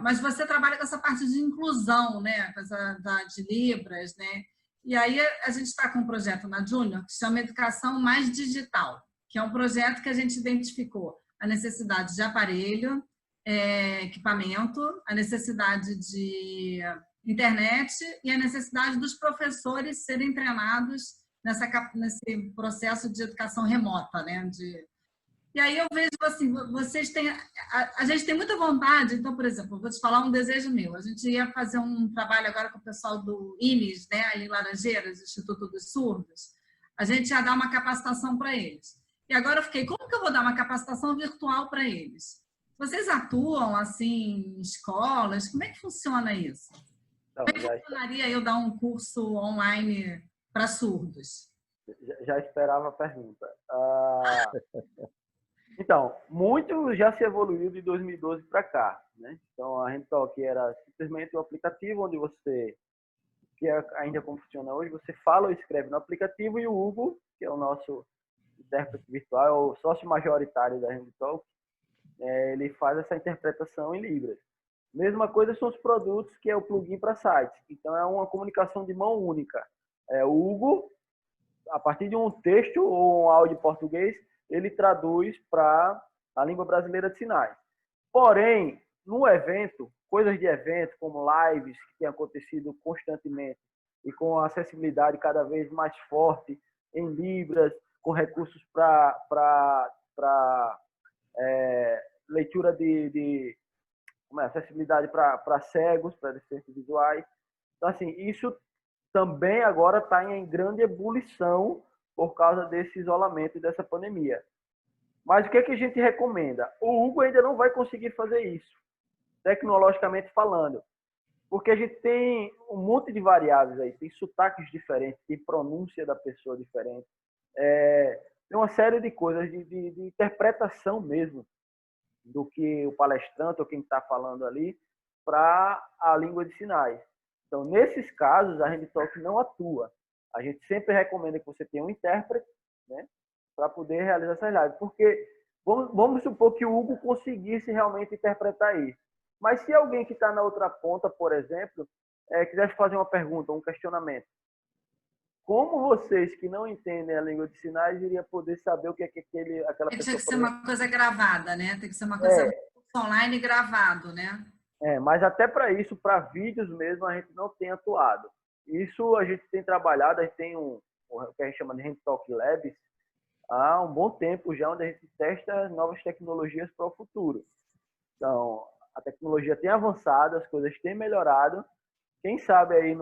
Mas você trabalha com essa parte de inclusão, né? Coisa de Libras, né? E aí a gente está com um projeto na Júnior que chama Educação Mais Digital, que é um projeto que a gente identificou a necessidade de aparelho, equipamento, a necessidade de internet e a necessidade dos professores serem treinados nesse processo de educação remota, né? E aí eu vejo assim, vocês têm, a gente tem muita vontade, então, por exemplo, vou te falar um desejo meu, a gente ia fazer um trabalho agora com o pessoal do INES, né, ali em Laranjeiras, Instituto dos Surdos, a gente ia dar uma capacitação para eles. E agora eu fiquei, como que eu vou dar uma capacitação virtual para eles? Vocês atuam, assim, em escolas? Como é que funciona isso? Então, Como é que funcionaria eu dar um curso online para surdos? já esperava a pergunta. Então, muito já se evoluiu de 2012 para cá, né? Então, a HandTalk era simplesmente um aplicativo onde você, que é ainda como funciona hoje, você fala ou escreve no aplicativo e o Hugo, que é o nosso intérprete virtual, é o sócio majoritário da HandTalk, ele faz essa interpretação em Libras. Mesma coisa são os produtos, que é o plugin para sites. Então, é uma comunicação de mão única. O Hugo, a partir de um texto ou um áudio em português, ele traduz para a língua brasileira de sinais. Porém, no evento, coisas de evento, como lives que têm acontecido constantemente e com a acessibilidade cada vez mais forte em Libras, com recursos para leitura acessibilidade para cegos, para deficientes visuais. Então, assim, isso também agora está em grande ebulição por causa desse isolamento e dessa pandemia. Mas o que a gente recomenda? O Hugo ainda não vai conseguir fazer isso, tecnologicamente falando, porque a gente tem um monte de variáveis aí, tem sotaques diferentes, tem pronúncia da pessoa diferente, tem uma série de coisas de interpretação mesmo do que o palestrante ou quem está falando ali para a língua de sinais. Então, nesses casos, a HandTalk não atua. A gente sempre recomenda que você tenha um intérprete, né, para poder realizar essas lives. Porque vamos supor que o Hugo conseguisse realmente interpretar isso. Mas se alguém que está na outra ponta, por exemplo, quisesse fazer uma pergunta, um questionamento, como vocês que não entendem a língua de sinais iriam poder saber o que é que aquela pessoa... Tem que ser uma coisa gravada, né? Tem que ser uma coisa online gravado, né? Mas até para isso, para vídeos mesmo, a gente não tem atuado. Isso a gente tem trabalhado, a gente tem o que a gente chama de HandTalk Labs há um bom tempo já, onde a gente testa novas tecnologias para o futuro. Então, a tecnologia tem avançado, as coisas têm melhorado. Quem sabe aí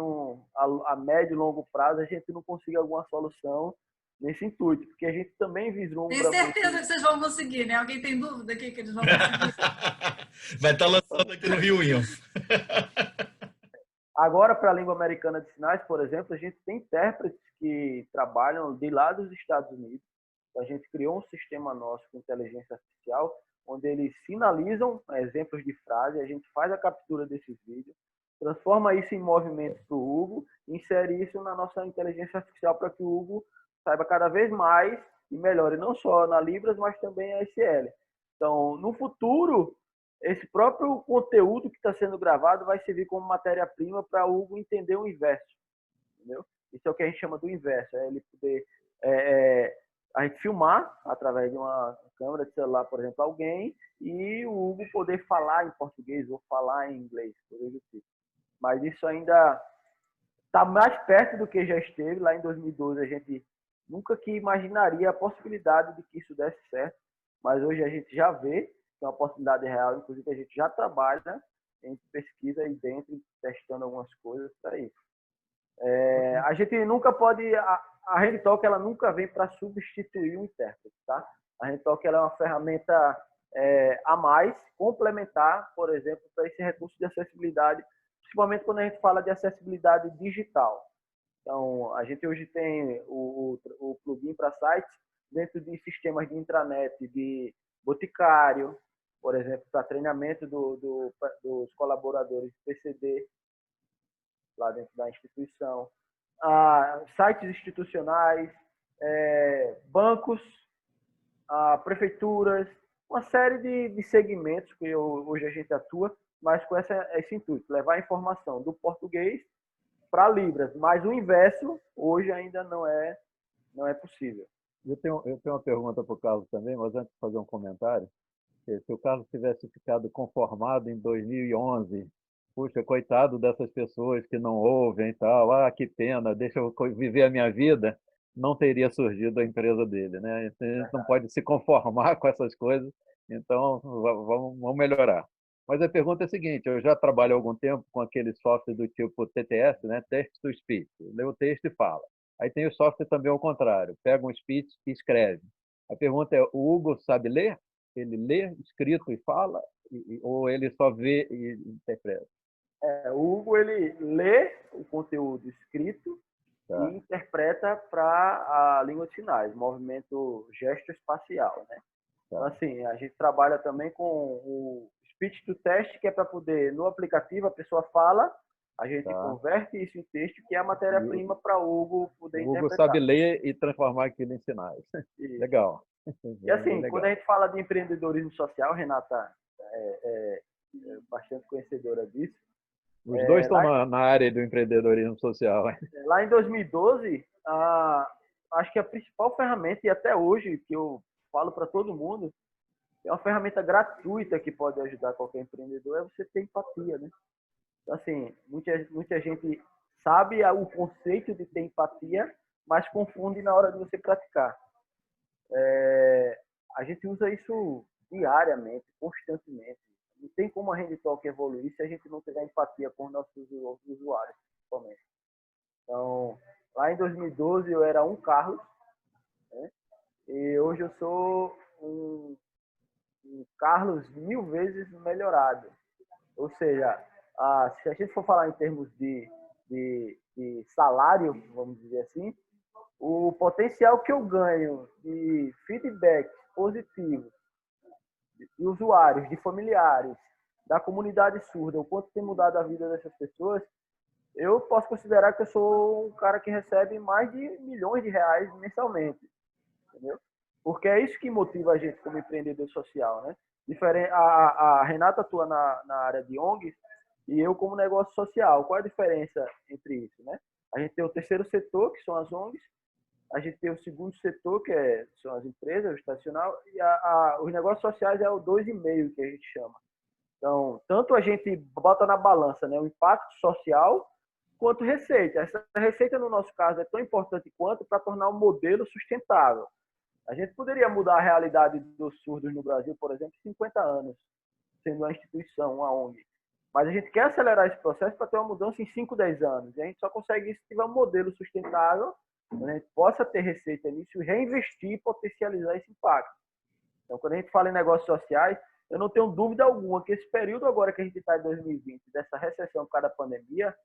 a médio e longo prazo a gente não consiga alguma solução nesse intuito, porque a gente também vislumbra... Tenho certeza que vocês vão conseguir, né? Alguém tem dúvida aqui que eles vão conseguir? Vai estar lançando aqui no Rio Info. Agora, para a língua americana de sinais, por exemplo, a gente tem intérpretes que trabalham de lá dos Estados Unidos. A gente criou um sistema nosso com inteligência artificial, onde eles sinalizam exemplos de frase, a gente faz a captura desses vídeos, transforma isso em movimento para o Hugo e insere isso na nossa inteligência artificial para que o Hugo saiba cada vez mais e melhore, não só na Libras, mas também a SL. Então, no futuro, esse próprio conteúdo que está sendo gravado vai servir como matéria-prima para o Hugo entender o inverso. Entendeu? Isso é o que a gente chama do inverso, ele poder a gente filmar através de uma câmera de celular, por exemplo, alguém, e o Hugo poder falar em português ou falar em inglês, por exemplo. Mas isso ainda está mais perto do que já esteve. Lá em 2012 a gente nunca que imaginaria a possibilidade de que isso desse certo, mas hoje a gente já vê que é uma possibilidade real, inclusive a gente já trabalha, né? A gente pesquisa aí dentro, testando algumas coisas para isso. A gente nunca pode... A HandTalk ela nunca vem para substituir o intérprete, tá? A HandTalk ela é uma ferramenta a mais, complementar, por exemplo, para esse recurso de acessibilidade, principalmente quando a gente fala de acessibilidade digital. Então, a gente hoje tem o plugin para sites dentro de sistemas de intranet, de boticário, por exemplo, para treinamento dos colaboradores de PCD, lá dentro da instituição, sites institucionais, bancos, prefeituras, uma série de segmentos que hoje a gente atua, mas com esse intuito, levar a informação do português para Libras, mas o inverso hoje ainda não é possível. Eu tenho uma pergunta para o Carlos também, mas antes de fazer um comentário, se o Carlos tivesse ficado conformado em 2011, puxa, coitado dessas pessoas que não ouvem e tal, que pena, deixa eu viver a minha vida, não teria surgido a empresa dele, né? A gente não pode se conformar com essas coisas, então vamos melhorar. Mas a pergunta é a seguinte, eu já trabalho há algum tempo com aquele software do tipo TTS, né? Text to Speech, lê o texto e fala. Aí tem o software também ao contrário, pega um speech e escreve. A pergunta é, o Hugo sabe ler? Ele lê escrito e fala? Ou ele só vê e interpreta? O Hugo, ele lê o conteúdo escrito e interpreta para a língua de sinais, movimento gesto-espacial, né? Então, assim, a gente trabalha também com o speech to text, que é para poder, no aplicativo, a pessoa fala, a gente converte isso em texto, que é a matéria-prima para o Hugo poder O Hugo interpretar. sabe ler e transformar aquilo em sinais. Isso. Legal. E assim, legal. quando a gente fala de empreendedorismo social, Renata é bastante conhecedora disso. Os dois estão na área do empreendedorismo social. Lá em 2012, acho que a principal ferramenta, e até hoje, que eu falo para todo mundo, é uma ferramenta gratuita que pode ajudar qualquer empreendedor, é você ter empatia, né? Então, assim, muita gente sabe o conceito de ter empatia, mas confunde na hora de você praticar. A gente usa isso diariamente, constantemente. Não tem como a HandyTalk evoluir se a gente não tiver empatia com os nossos usuários, principalmente. Então, lá em 2012 eu era um Carlos, né? E hoje eu sou um Carlos 1000 vezes melhorado. Ou seja, se a gente for falar em termos de salário, vamos dizer assim, o potencial que eu ganho de feedback positivo de usuários, de familiares, da comunidade surda, o quanto tem mudado a vida dessas pessoas, eu posso considerar que eu sou um cara que recebe mais de milhões de reais mensalmente, entendeu? Porque é isso que motiva a gente como empreendedor social, né? A Renata atua na área de ONGs e eu como negócio social. Qual é a diferença entre isso, né? A gente tem o terceiro setor, que são as ONGs, a gente tem o segundo setor, que são as empresas, o estacional, e os negócios sociais é o 2,5 que a gente chama. Então, tanto a gente bota na balança, né, o impacto social quanto receita. Essa receita, no nosso caso, é tão importante quanto para tornar um modelo sustentável. A gente poderia mudar a realidade dos surdos no Brasil, por exemplo, em 50 anos, sendo uma instituição, uma ONG. Mas a gente quer acelerar esse processo para ter uma mudança em 5, 10 anos. E a gente só consegue isso se tiver um modelo sustentável, onde a gente possa ter receita nisso e reinvestir e potencializar esse impacto. Então, quando a gente fala em negócios sociais, eu não tenho dúvida alguma que esse período agora que a gente está em 2020, dessa recessão por causa da pandemia,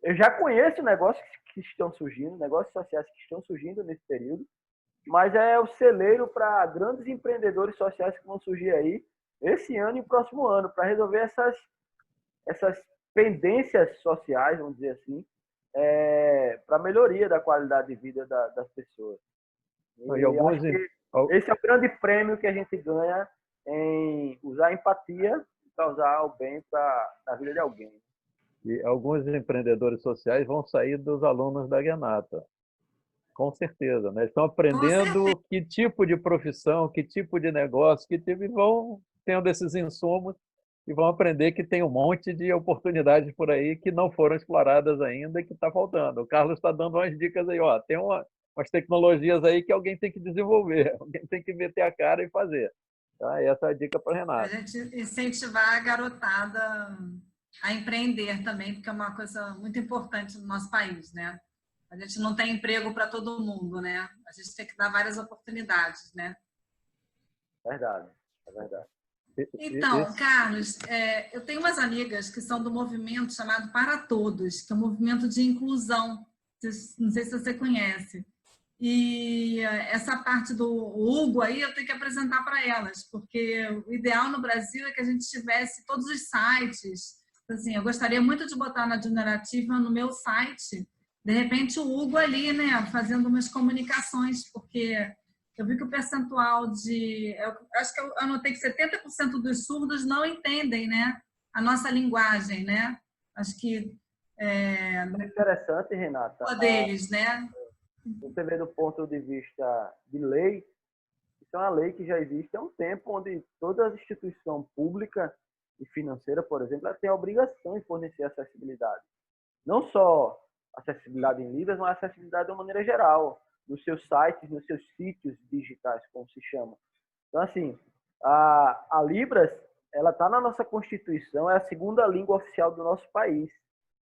eu já conheço negócios que estão surgindo, negócios sociais que estão surgindo nesse período, mas é o celeiro para grandes empreendedores sociais que vão surgir aí esse ano e o próximo ano, para resolver essas pendências sociais, vamos dizer assim, para a melhoria da qualidade de vida das pessoas. E acho que esse é o grande prêmio que a gente ganha em usar a empatia e causar o bem na vida de alguém. E alguns empreendedores sociais vão sair dos alunos da Renata. Com certeza, né? Estão aprendendo que tipo de profissão, que tipo de negócio, e vão tendo esses insumos e vão aprender que tem um monte de oportunidades por aí que não foram exploradas ainda e que está faltando. O Carlos está dando umas dicas aí, ó, tem umas tecnologias aí que alguém tem que desenvolver, alguém tem que meter a cara e fazer. Tá? Essa é a dica para a Renata. A gente incentivar a garotada a empreender também, porque é uma coisa muito importante no nosso país, né? A gente não tem emprego para todo mundo, né? A gente tem que dar várias oportunidades, né? Verdade, é verdade. Então, Carlos, eu tenho umas amigas que são do movimento chamado Para Todos, que é um movimento de inclusão. Não sei se você conhece. E essa parte do Hugo aí eu tenho que apresentar para elas, porque o ideal no Brasil é que a gente tivesse todos os sites. Assim, eu gostaria muito de botar na Generativa no meu site, de repente o Hugo ali, né, fazendo umas comunicações, porque eu vi que o percentual acho que eu anotei que 70% dos surdos não entendem, né, a nossa linguagem, né? Acho que é interessante, Renata. Deles, né? Você vê do ponto de vista de lei, isso é uma lei que já existe há um tempo, onde toda instituição pública e financeira, por exemplo, ela tem a obrigação de fornecer acessibilidade. Não só acessibilidade em Libras, mas acessibilidade de uma maneira geral, nos seus sites, nos seus sítios digitais, como se chama. Então, assim, a Libras, ela está na nossa Constituição, é a segunda língua oficial do nosso país.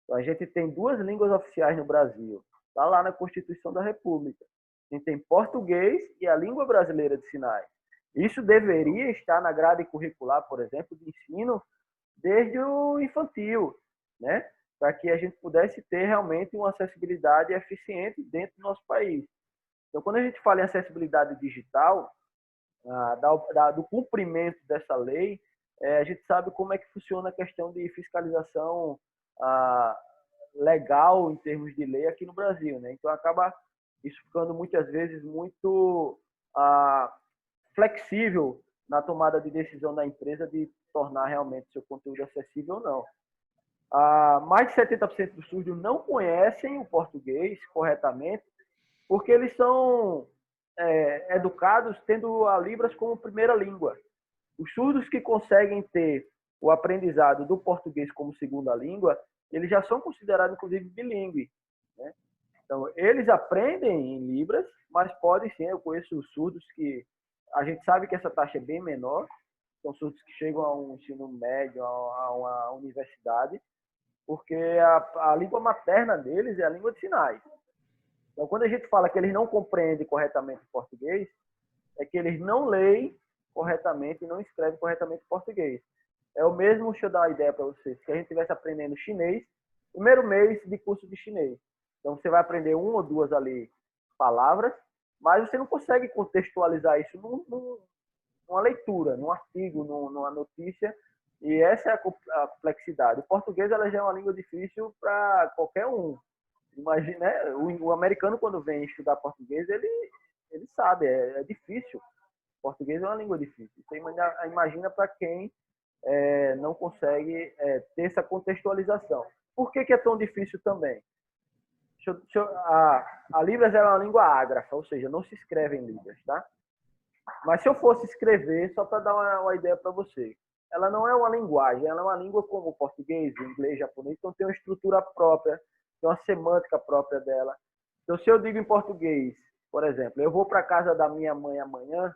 Então, a gente tem 2 línguas oficiais no Brasil. Está lá na Constituição da República. A gente tem português e a língua brasileira de sinais. Isso deveria estar na grade curricular, por exemplo, de ensino desde o infantil. né? Para que a gente pudesse ter realmente uma acessibilidade eficiente dentro do nosso país. Então, quando a gente fala em acessibilidade digital, do cumprimento dessa lei, a gente sabe como é que funciona a questão de fiscalização legal em termos de lei aqui no Brasil, né? Então, acaba isso ficando muitas vezes muito flexível na tomada de decisão da empresa de tornar realmente seu conteúdo acessível ou não. Mais de 70% dos surdos não conhecem o português corretamente, porque eles são educados tendo a Libras como primeira língua. Os surdos que conseguem ter o aprendizado do português como segunda língua, eles já são considerados, inclusive, bilíngue, né? Então, eles aprendem em Libras, mas podem sim, eu conheço surdos que a gente sabe que essa taxa é bem menor, são surdos que chegam a um ensino médio, a uma universidade, porque a língua materna deles é a língua de sinais. Então, quando a gente fala que eles não compreendem corretamente o português, é que eles não leem corretamente e não escrevem corretamente o português. É o mesmo, deixa eu dar uma ideia para vocês, se a gente estivesse aprendendo chinês, primeiro mês de curso de chinês. Então, você vai aprender uma ou duas ali palavras, mas você não consegue contextualizar isso numa leitura, num artigo, numa notícia, e essa é a complexidade. O português ela já é uma língua difícil para qualquer um. Imagina, né? O americano, quando vem estudar português, ele sabe, é difícil. O português é uma língua difícil. Você imagina para quem não consegue ter essa contextualização. Por que é tão difícil também? A Libras é uma língua ágrafa, ou seja, não se escreve em Libras, tá? Mas se eu fosse escrever, só para dar uma ideia para você, ela não é uma linguagem, ela é uma língua como o português, o inglês, o japonês, então tem uma estrutura própria, tem uma semântica própria dela. Então, se eu digo em português, por exemplo, eu vou para a casa da minha mãe amanhã,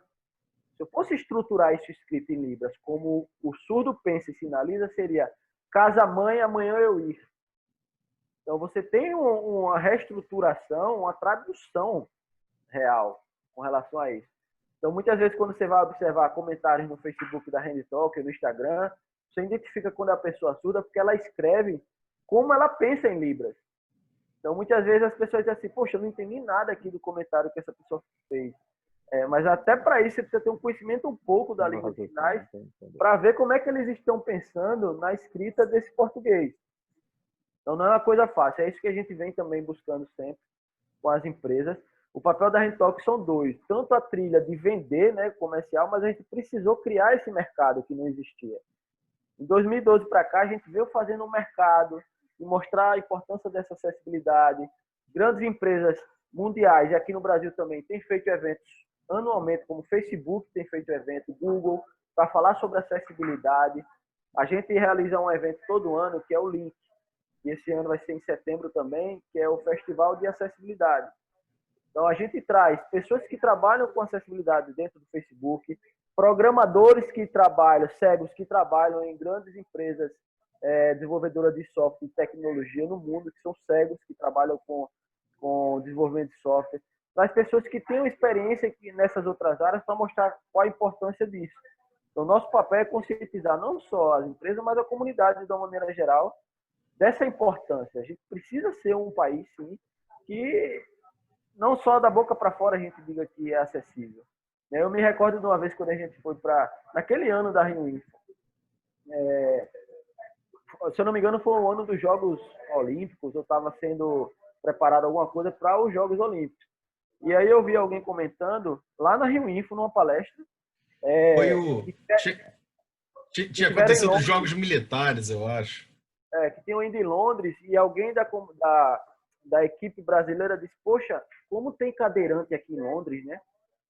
se eu fosse estruturar isso escrito em Libras, como o surdo pensa e sinaliza, seria casa mãe, amanhã eu ir. Então, você tem uma reestruturação, uma tradução real com relação a isso. Então, muitas vezes, quando você vai observar comentários no Facebook da HandTalk, no Instagram, você identifica quando a pessoa é surda, porque ela escreve como ela pensa em Libras. Então, muitas vezes, as pessoas dizem assim, poxa, eu não entendi nada aqui do comentário que essa pessoa fez. Mas até para isso, você precisa ter um conhecimento um pouco da língua de sinais para ver como é que eles estão pensando na escrita desse português. Então, não é uma coisa fácil. É isso que a gente vem também buscando sempre com as empresas. O papel da HandTalk são dois. Tanto a trilha de vender, né, comercial, mas a gente precisou criar esse mercado que não existia. Em 2012 para cá, a gente veio fazendo um mercado e mostrar a importância dessa acessibilidade. Grandes empresas mundiais, e aqui no Brasil também, têm feito eventos anualmente, como o Facebook tem feito evento, Google, para falar sobre acessibilidade. A gente realiza um evento todo ano, que é o Link. E esse ano vai ser em setembro também, que é o Festival de Acessibilidade. Então, a gente traz pessoas que trabalham com acessibilidade dentro do Facebook, programadores que trabalham, cegos que trabalham em grandes empresas desenvolvedoras de software e tecnologia no mundo, que são cegos, que trabalham com desenvolvimento de software. Traz pessoas que tenham experiência nessas outras áreas para mostrar qual a importância disso. Então, nosso papel é conscientizar não só as empresas, mas a comunidade de uma maneira geral, dessa importância. A gente precisa ser um país, sim, que não só da boca para fora a gente diga que é acessível. Eu me recordo de uma vez quando a gente foi naquele ano da Rio Info. Se eu não me engano, foi o ano dos Jogos Olímpicos, eu estava sendo preparado alguma coisa para os Jogos Olímpicos. E aí eu vi alguém comentando, lá na Rio Info, numa palestra. Tinha acontecido os Jogos Militares, eu acho. Que tinham ido em Londres e alguém da equipe brasileira disse, poxa, como tem cadeirante aqui em Londres, né?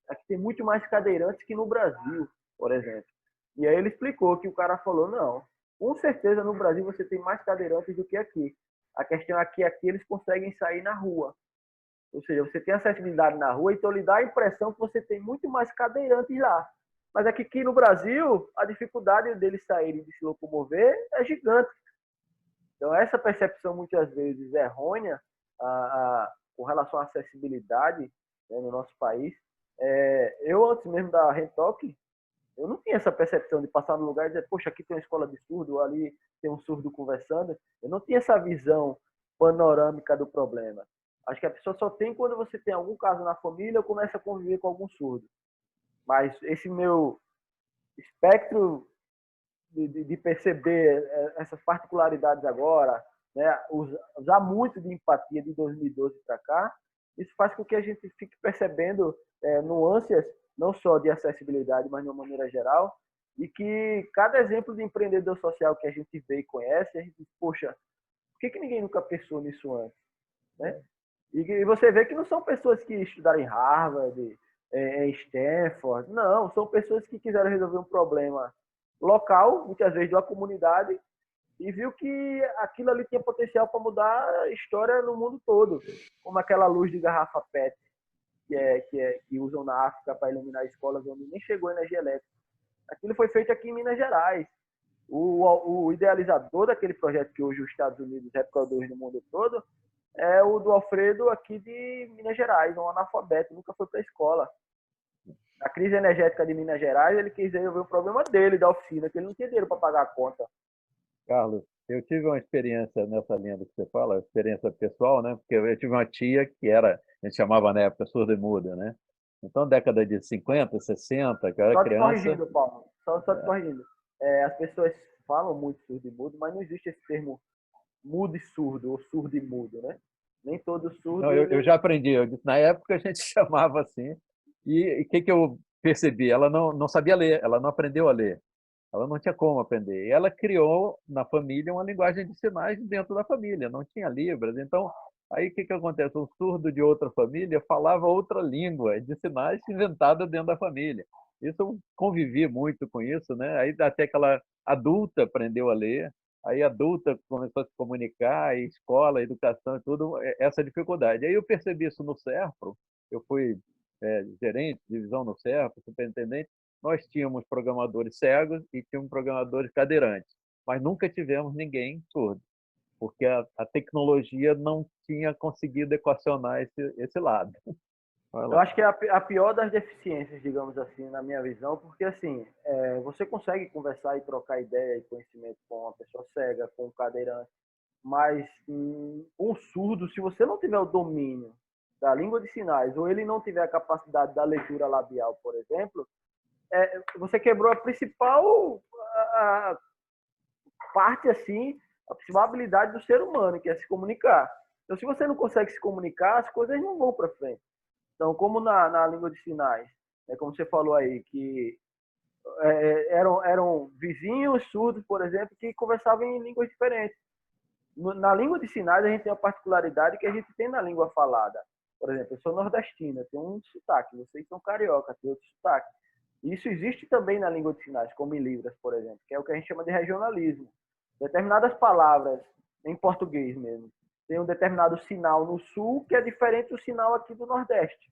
Aqui tem muito mais cadeirantes que no Brasil, por exemplo. E aí ele explicou que o cara falou, não, com certeza no Brasil você tem mais cadeirantes do que aqui. A questão é que aqui eles conseguem sair na rua. Ou seja, você tem acessibilidade na rua, então lhe dá a impressão que você tem muito mais cadeirantes lá. Mas aqui no Brasil, a dificuldade deles saírem de se locomover é gigante. Então, essa percepção muitas vezes errônea com relação à acessibilidade, né, no nosso país. Eu, antes mesmo da HandTalk, Eu não tinha essa percepção de passar no lugar e dizer, poxa, aqui tem uma escola de surdo, ali tem um surdo conversando. Eu não tinha essa visão panorâmica do problema. Acho que a pessoa só tem quando você tem algum caso na família ou começa a conviver com algum surdo. Mas esse meu espectro de perceber essas particularidades agora, né, usar muito de empatia de 2012 para cá, isso faz com que a gente fique percebendo nuances, não só de acessibilidade, mas de uma maneira geral, e que cada exemplo de empreendedor social que a gente vê e conhece, a gente diz, poxa, por que ninguém nunca pensou nisso antes? Né? E você vê que não são pessoas que estudaram em Harvard, em Stanford, não, são pessoas que quiseram resolver um problema local, muitas vezes de uma comunidade, e viu que aquilo ali tinha potencial para mudar a história no mundo todo, como aquela luz de garrafa PET que usam na África para iluminar escolas onde nem chegou energia elétrica. Aquilo foi feito aqui em Minas Gerais. O idealizador daquele projeto que hoje os Estados Unidos reproduz no mundo todo é o do Alfredo aqui de Minas Gerais, um analfabeto, nunca foi para a escola. Na crise energética de Minas Gerais, ele quis resolver o problema dele, da oficina, que ele não tinha dinheiro para pagar a conta. Carlos, eu tive uma experiência nessa linha do que você fala, experiência pessoal, né? Porque eu tive uma tia que era, a gente chamava na época surda e muda, né? Então, década de 50, 60, que eu era Só te criança. corrigindo, Paulo, só te corrigindo. As pessoas falam muito surdo e mudo, mas não existe esse termo mudo e surdo, ou surdo e mudo, né? Nem todo surdo... Não, eu já aprendi. Na época a gente chamava assim. E o que eu percebi? Ela não sabia ler, ela não aprendeu a ler. Ela não tinha como aprender. E ela criou na família uma linguagem de sinais dentro da família, não tinha Libras. Então, aí o que acontece? Um surdo de outra família falava outra língua de sinais inventada dentro da família. Isso eu convivi muito com isso, né? Aí até que ela adulta aprendeu a ler, aí adulta começou a se comunicar, aí escola, educação e tudo, essa dificuldade. Aí eu percebi isso no Serpro, eu fui gerente de divisão no Serpro, superintendente, nós tínhamos programadores cegos e tínhamos programadores cadeirantes, mas nunca tivemos ninguém surdo, porque a tecnologia não tinha conseguido equacionar esse lado. Eu acho que é a pior das deficiências, digamos assim, na minha visão, porque assim, você consegue conversar e trocar ideia e conhecimento com uma pessoa cega, com um cadeirante, mas um surdo, se você não tiver o domínio da língua de sinais, ou ele não tiver a capacidade da leitura labial, por exemplo, você quebrou a principal parte, assim, a principal habilidade do ser humano, que é se comunicar. Então, se você não consegue se comunicar, as coisas não vão para frente. Então, como na língua de sinais, como você falou aí, que eram vizinhos surdos, por exemplo, que conversavam em línguas diferentes. Na língua de sinais, a gente tem a particularidade que a gente tem na língua falada. Por exemplo, eu sou nordestina, tem um sotaque, vocês são carioca, tem outro sotaque. Isso existe também na língua de sinais, como em Libras, por exemplo, que é o que a gente chama de regionalismo. Determinadas palavras, em português mesmo, tem um determinado sinal no sul que é diferente do sinal aqui do Nordeste.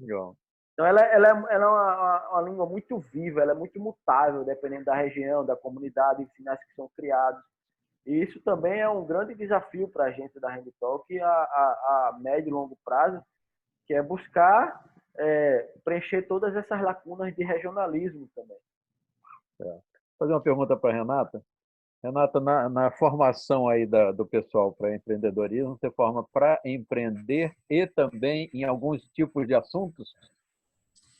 Legal. Então, ela é uma língua muito viva, ela é muito mutável, dependendo da região, da comunidade, de sinais que são criados. E isso também é um grande desafio para a gente da Renditalk a médio e longo prazo, que é buscar preencher todas essas lacunas de regionalismo também. Vou fazer uma pergunta para a Renata. Renata, na formação aí do pessoal para empreendedorismo, você forma para empreender e também em alguns tipos de assuntos?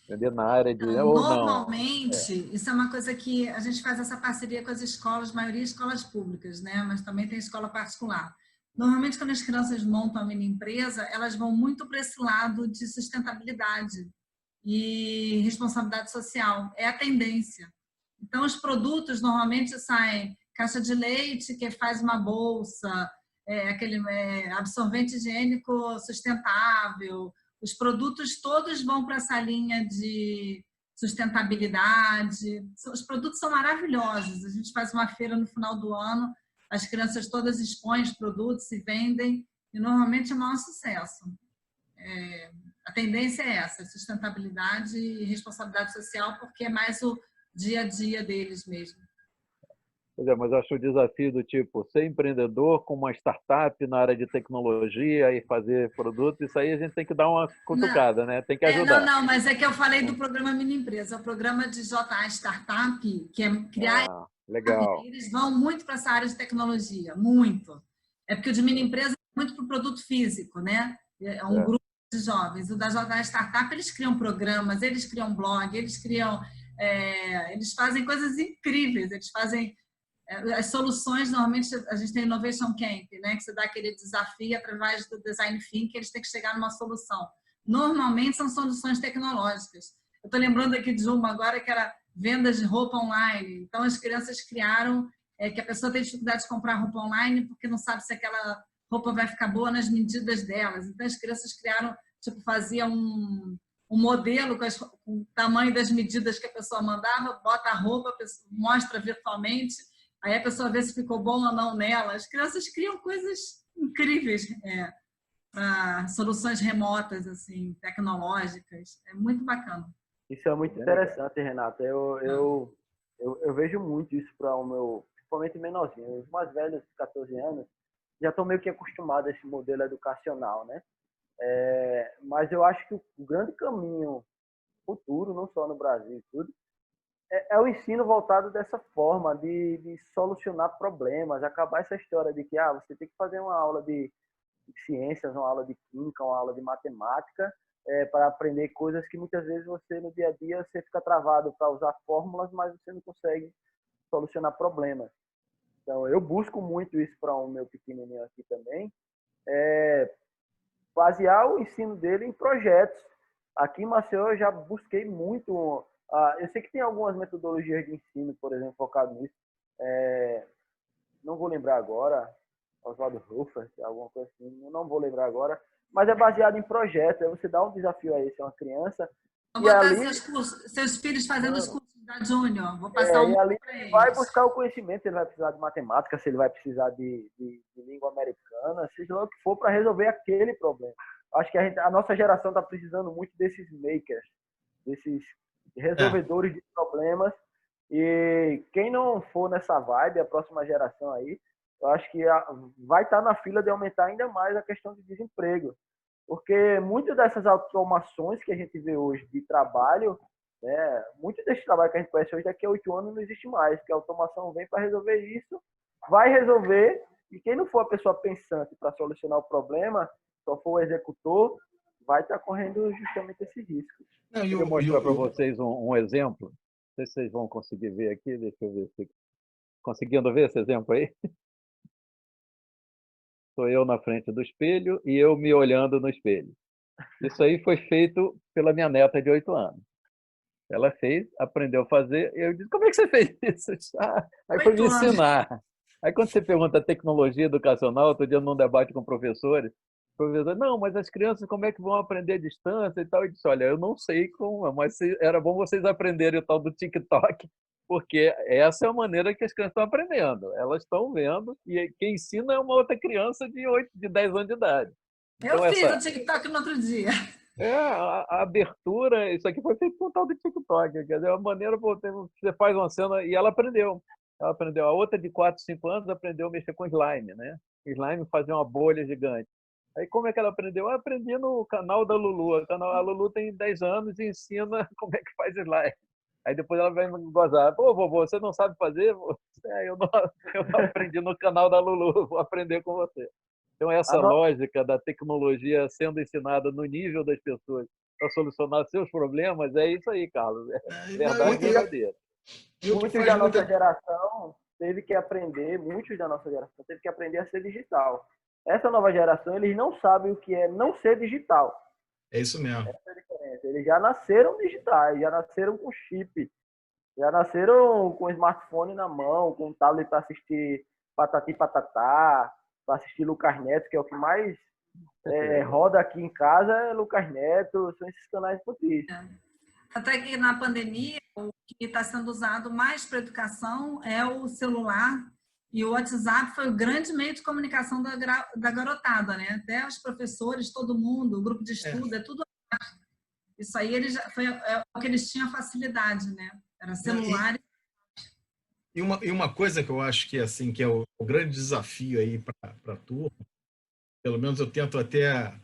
Empreender na área de... Então, ou normalmente, isso é uma coisa que a gente faz essa parceria com as escolas, maioria escolas públicas, né? Mas também tem escola particular. Normalmente, quando as crianças montam a mini empresa, elas vão muito para esse lado de sustentabilidade e responsabilidade social. É a tendência. Então, os produtos normalmente saem caixa de leite, que faz uma bolsa, aquele absorvente higiênico sustentável. Os produtos todos vão para essa linha de sustentabilidade. Os produtos são maravilhosos. A gente faz uma feira no final do ano, as crianças todas expõem os produtos e vendem, e normalmente é o maior sucesso. A tendência é essa, sustentabilidade e responsabilidade social, porque é mais o dia a dia deles mesmo. Pois é, mas eu acho o desafio do tipo ser empreendedor com uma startup na área de tecnologia e fazer produto, isso aí a gente tem que dar uma Não, cutucada, né? Tem que ajudar. não, mas é que eu falei do programa Mini Empresa, o programa de JA Startup, que é criar. Ah, legal. Eles vão muito para essa área de tecnologia, muito. É porque o de mini empresa é muito para o produto físico, né? É um grupo de jovens. O da JA Startup, eles criam programas, eles criam blog, eles criam... eles fazem coisas incríveis, eles fazem... as soluções, normalmente, a gente tem Innovation Camp, né? Que você dá aquele desafio através do Design Thinking, eles têm que chegar numa solução. Normalmente, são soluções tecnológicas. Eu estou lembrando aqui de uma agora que era vendas de roupa online. Então, as crianças criaram que a pessoa tem dificuldade de comprar roupa online porque não sabe se aquela roupa vai ficar boa nas medidas delas. Então, as crianças criaram, tipo, faziam um modelo com o tamanho das medidas que a pessoa mandava, bota a roupa, mostra virtualmente, aí a pessoa vê se ficou bom ou não nela. As crianças criam coisas incríveis para soluções remotas, assim, tecnológicas. É muito bacana. Isso é muito interessante, Renata. Eu vejo muito isso para o meu, principalmente menorzinho. Os mais velhos, de 14 anos, já estão meio que acostumados a esse modelo educacional, né? Mas eu acho que o grande caminho futuro, não só no Brasil e tudo, é o ensino voltado dessa forma, de solucionar problemas, acabar essa história de que você tem que fazer uma aula de ciências, uma aula de química, uma aula de matemática, para aprender coisas que muitas vezes você, no dia a dia, você fica travado para usar fórmulas, mas você não consegue solucionar problemas. Então, eu busco muito isso para o meu pequenininho aqui também, basear o ensino dele em projetos. Aqui em Maceió eu já busquei muito. Eu sei que tem algumas metodologias de ensino, por exemplo, focado nisso. Não vou lembrar agora, Oswaldo Ruffert, alguma coisa assim, não vou lembrar agora, mas é baseado em projetos. Aí você dá um desafio a esse, uma criança. Vou botar seus filhos fazendo os cursos da Júnior. Vou passar e ali para eles. vai buscar o conhecimento, ele vai precisar de matemática, se ele vai precisar de língua americana, seja lá o que for, para resolver aquele problema. Acho que a nossa geração está precisando muito desses makers, desses resolvedores de problemas. E quem não for nessa vibe, a próxima geração aí, eu acho que vai estar na fila de aumentar ainda mais a questão de desemprego. Porque muitas dessas automações que a gente vê hoje de trabalho, né, muito desse trabalho que a gente conhece hoje, daqui a 8 anos não existe mais, porque a automação vem para resolver isso, vai resolver, e quem não for a pessoa pensante para solucionar o problema, só for o executor, vai estar correndo justamente esse risco. Eu vou mostrar para vocês um exemplo. Não sei se vocês vão conseguir ver aqui. Deixa eu ver se conseguindo ver esse exemplo aí. Sou eu na frente do espelho e eu me olhando no espelho. Isso aí foi feito pela minha neta de 8 anos. Ela fez, aprendeu a fazer. Eu disse, como é que você fez isso? Aí foi me ensinar. Aí quando você pergunta tecnologia educacional, outro dia num debate com professores, o professor, não, mas as crianças como é que vão aprender à distância e tal? Eu disse, olha, eu não sei como, mas era bom vocês aprenderem o tal do TikTok, porque essa é a maneira que as crianças estão aprendendo. Elas estão vendo e quem ensina é uma outra criança de 10 anos de idade. Eu fiz o TikTok no outro dia. A abertura, isso aqui foi feito com o tal do TikTok. Quer dizer, a maneira você faz uma cena e ela aprendeu. Ela aprendeu. A outra de 4, 5 anos aprendeu a mexer com slime, né? Slime fazia uma bolha gigante. Aí como é que ela aprendeu? Eu aprendi no canal da Lulu. A Lulu tem 10 anos e ensina como é que faz slime. Aí depois ela vai me gozar. Pô, vovô, você não sabe fazer? Eu não aprendi no canal da Lulu, vou aprender com você. Então, essa lógica da tecnologia sendo ensinada no nível das pessoas para solucionar seus problemas, é isso aí, Carlos. É verdade verdadeira. Muitos da nossa geração teve que aprender, a ser digital. Essa nova geração, eles não sabem o que é não ser digital. É isso mesmo. Essa é a diferença. Eles já nasceram digitais, já nasceram com chip, já nasceram com smartphone na mão, com tablet para assistir Patati Patatá, para assistir Lucas Neto, que é o que mais roda aqui em casa, é Lucas Neto, são esses canais infantis. Até que na pandemia, o que está sendo usado mais para educação é o celular, e o WhatsApp foi o grande meio de comunicação da garotada, né? Até os professores, todo mundo, o grupo de estudo, é tudo. Isso aí foi o que eles tinham facilidade, né? Era celular. E uma coisa que eu acho que, assim, que é o grande desafio aí para a turma, pelo menos eu tento até,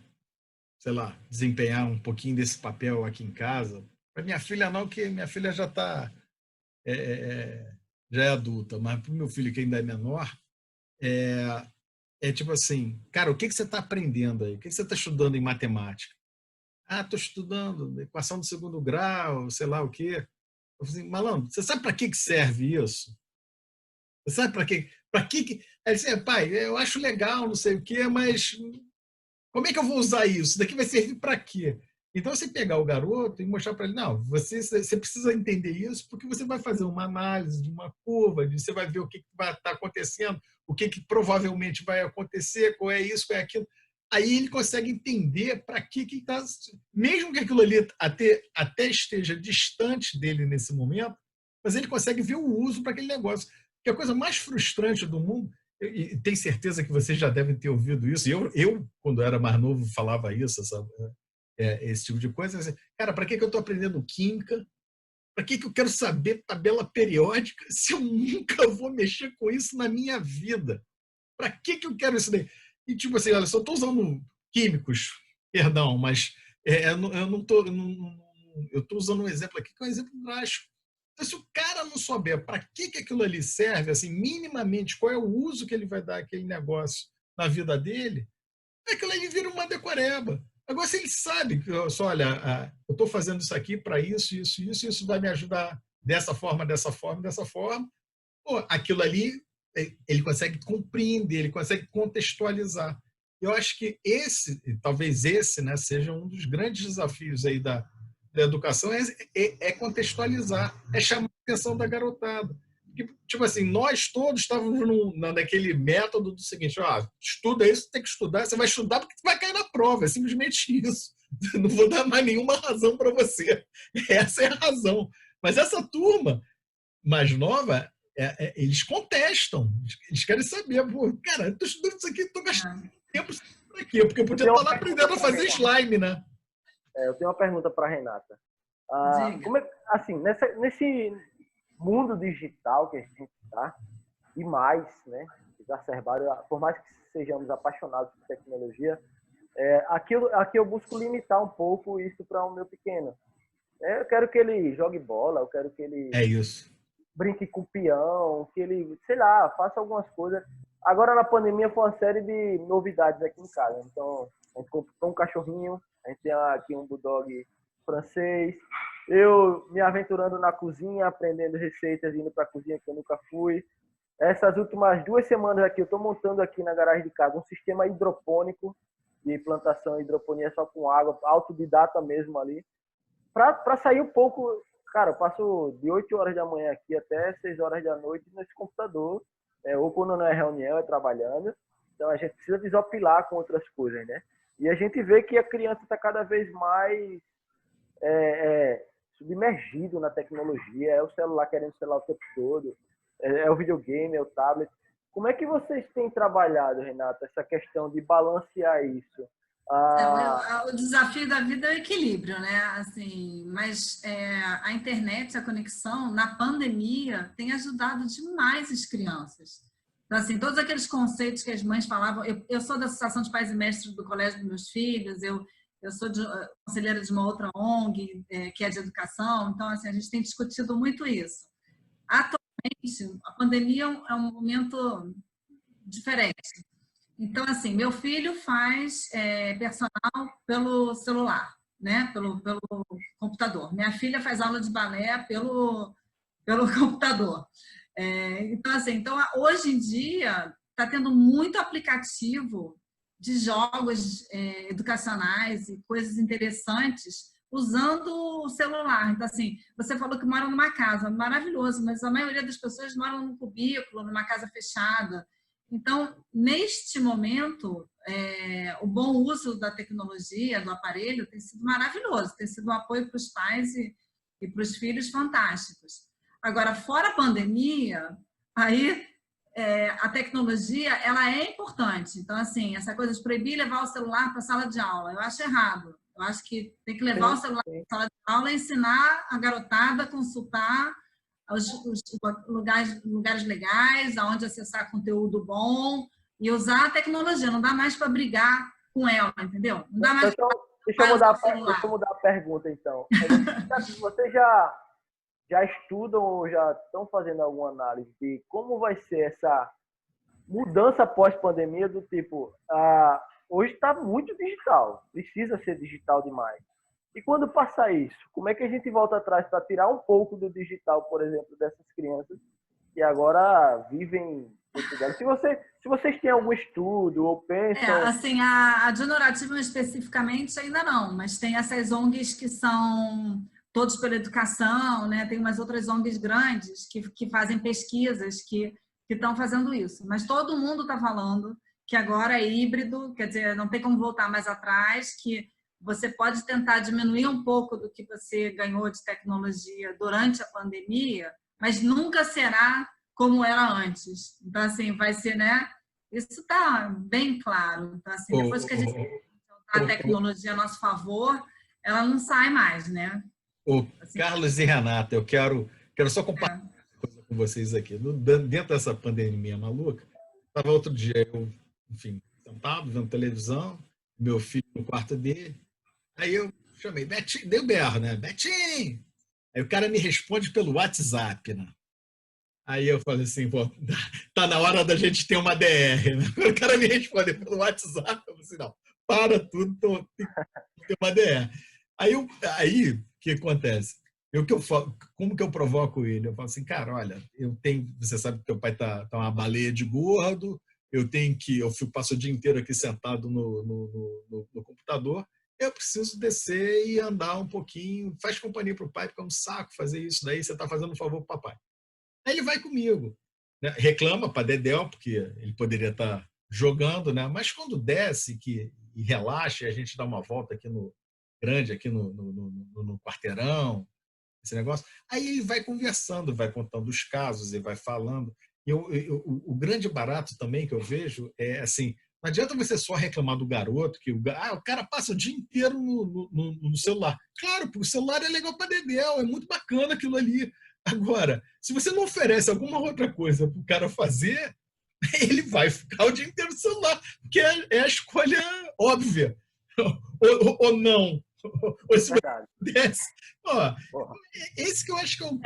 sei lá, desempenhar um pouquinho desse papel aqui em casa. Para minha filha não, que minha filha já está já é adulta, mas para o meu filho que ainda é menor, é tipo assim, cara, o que você está aprendendo aí? O que você está estudando em matemática? Ah, estou estudando equação do segundo grau, sei lá o quê. Eu falei assim, malandro, você sabe para que serve isso? Você sabe para quê? Para que... Aí ele disse, pai, eu acho legal, não sei o quê, mas como é que eu vou usar isso? Isso daqui vai servir para quê? Então, você pegar o garoto e mostrar para ele, não, você precisa entender isso porque você vai fazer uma análise de uma curva, você vai ver o que vai estar acontecendo, o que provavelmente vai acontecer, qual é isso, qual é aquilo. Aí ele consegue entender para que está... Mesmo que aquilo ali até esteja distante dele nesse momento, mas ele consegue ver o uso para aquele negócio. Que é a coisa mais frustrante do mundo, e tenho certeza que vocês já devem ter ouvido isso, eu quando era mais novo, falava isso, esse tipo de coisa. Assim, cara, para que eu estou aprendendo química? Para que eu quero saber tabela periódica se eu nunca vou mexer com isso na minha vida? Para que eu quero isso daí? E tipo assim, olha, só estou usando químicos, perdão, mas eu não estou... Eu estou usando um exemplo aqui que é um exemplo drástico. Então, se o cara não souber para que aquilo ali serve, assim, minimamente, qual é o uso que ele vai dar àquele negócio na vida dele, aquilo ali vira uma decoreba. Agora, se ele sabe que, olha, eu estou fazendo isso aqui para isso, isso vai me ajudar dessa forma, dessa forma, dessa forma, pô, aquilo ali ele consegue compreender, ele consegue contextualizar. Eu acho que talvez esse, né, seja um dos grandes desafios aí da educação, é contextualizar, é chamar a atenção da garotada. Porque, tipo assim, nós todos estávamos naquele método do seguinte, estuda isso, tem que estudar, você vai estudar porque vai cair na prova, é simplesmente isso. Não vou dar mais nenhuma razão para você. Essa é a razão. Mas essa turma mais nova, eles contestam, eles querem saber, pô, cara, eu estou estudando isso aqui, estou gastando tempo por quê? Porque eu podia estar lá aprendendo a fazer slime, né? Eu tenho uma pergunta para a Renata. Como assim, nesse mundo digital que a gente está, e mais, né, exacerbado, por mais que sejamos apaixonados por tecnologia, aqui eu busco limitar um pouco isso para o meu pequeno. Eu quero que ele jogue bola, eu quero que ele brinque com peão, que ele, sei lá, faça algumas coisas. Agora, na pandemia, foi uma série de novidades aqui em casa. Então, a gente comprou um cachorrinho, a gente tem aqui um bulldog francês. Eu me aventurando na cozinha, aprendendo receitas, indo para a cozinha que eu nunca fui. Essas últimas 2 semanas aqui, eu estou montando aqui na garagem de casa um sistema hidropônico de plantação e hidroponia só com água, autodidata mesmo ali. Para sair um pouco, cara, eu passo de 8 horas da manhã aqui até 6 horas da noite nesse computador, ou quando não é reunião, é trabalhando. Então a gente precisa desopilar com outras coisas, né? E a gente vê que a criança está cada vez mais submergido na tecnologia, é o celular querendo o celular o tempo todo, é o videogame, é o tablet. Como é que vocês têm trabalhado, Renata, essa questão de balancear isso? O desafio da vida é o equilíbrio, né? Assim, mas a internet, a conexão, na pandemia, tem ajudado demais as crianças. Então, assim, todos aqueles conceitos que as mães falavam... Eu sou da Associação de Pais e Mestres do Colégio dos Meus Filhos, eu sou conselheira de uma outra ONG, que é de educação, então, assim, a gente tem discutido muito isso. Atualmente, a pandemia é um momento diferente. Então, assim, meu filho faz personal pelo celular, né? Pelo computador. Minha filha faz aula de balé pelo computador. Então, assim, hoje em dia está tendo muito aplicativo de jogos educacionais e coisas interessantes usando o celular. Então, assim, você falou que mora numa casa, maravilhoso, mas a maioria das pessoas moram num cubículo, numa casa fechada. Então, neste momento, o bom uso da tecnologia, do aparelho, tem sido maravilhoso, tem sido um apoio para os pais e para os filhos fantásticos. Agora, fora a pandemia, aí a tecnologia ela é importante. Então, assim, essa coisa de proibir levar o celular para a sala de aula, eu acho errado. Eu acho que tem que levar o celular para a sala de aula e ensinar a garotada a consultar os lugares legais, aonde acessar conteúdo bom e usar a tecnologia. Não dá mais para brigar com ela, entendeu? Não dá mais Então, deixa eu para mudar, usar o celular. deixa eu mudar a pergunta, então. Vocês já estudam ou já estão fazendo alguma análise de como vai ser essa mudança pós-pandemia do tipo, hoje está muito digital, precisa ser digital demais. E quando passar isso, como é que a gente volta atrás para tirar um pouco do digital, por exemplo, dessas crianças que agora vivem Portugal? Se vocês têm algum estudo ou pensam... Assim, a Generativa especificamente ainda não, mas tem essas ONGs que são Todos pela Educação, né? Tem umas outras ONGs grandes que fazem pesquisas que estão fazendo isso. Mas todo mundo está falando que agora é híbrido, quer dizer, não tem como voltar mais atrás, que você pode tentar diminuir um pouco do que você ganhou de tecnologia durante a pandemia, mas nunca será como era antes. Então, assim, vai ser, né? Isso está bem claro. Então, assim, depois que a gente usar a tecnologia a nosso favor, ela não sai mais, né? Assim, Carlos e Renata, eu quero só compartilhar uma coisa com vocês aqui. Dentro dessa pandemia maluca, estava outro dia, eu, enfim, sentado, vendo televisão, meu filho no quarto dele, aí eu chamei, Betinho, dei o berro, né? Betinho! Aí o cara me responde pelo WhatsApp, né? Aí eu falei assim, pô, tá na hora da gente ter uma DR, né? O cara me responde pelo WhatsApp, eu falei assim, não, para tudo, tem que ter uma DR. Aí o que acontece? Como que eu provoco ele? Eu falo assim, cara, olha, você sabe que teu pai tá uma baleia de gordo, eu passo o dia inteiro aqui sentado no computador, eu preciso descer e andar um pouquinho, faz companhia pro pai, porque é um saco fazer isso, daí você tá fazendo um favor pro papai. Aí ele vai comigo, né? Reclama para Dedéu, porque ele poderia estar jogando, né? Mas quando desce e relaxa, e a gente dá uma volta aqui no quarteirão, esse negócio, aí ele vai conversando, vai contando os casos e vai falando. O grande barato também que eu vejo é assim, não adianta você só reclamar do garoto, que o cara passa o dia inteiro no celular. Claro, porque o celular é legal para Dedéu, é muito bacana aquilo ali. Agora, se você não oferece alguma outra coisa para o cara fazer, ele vai ficar o dia inteiro no celular, porque é a escolha óbvia. Ou não. Ou se você pudesse. Esse que eu acho que é o...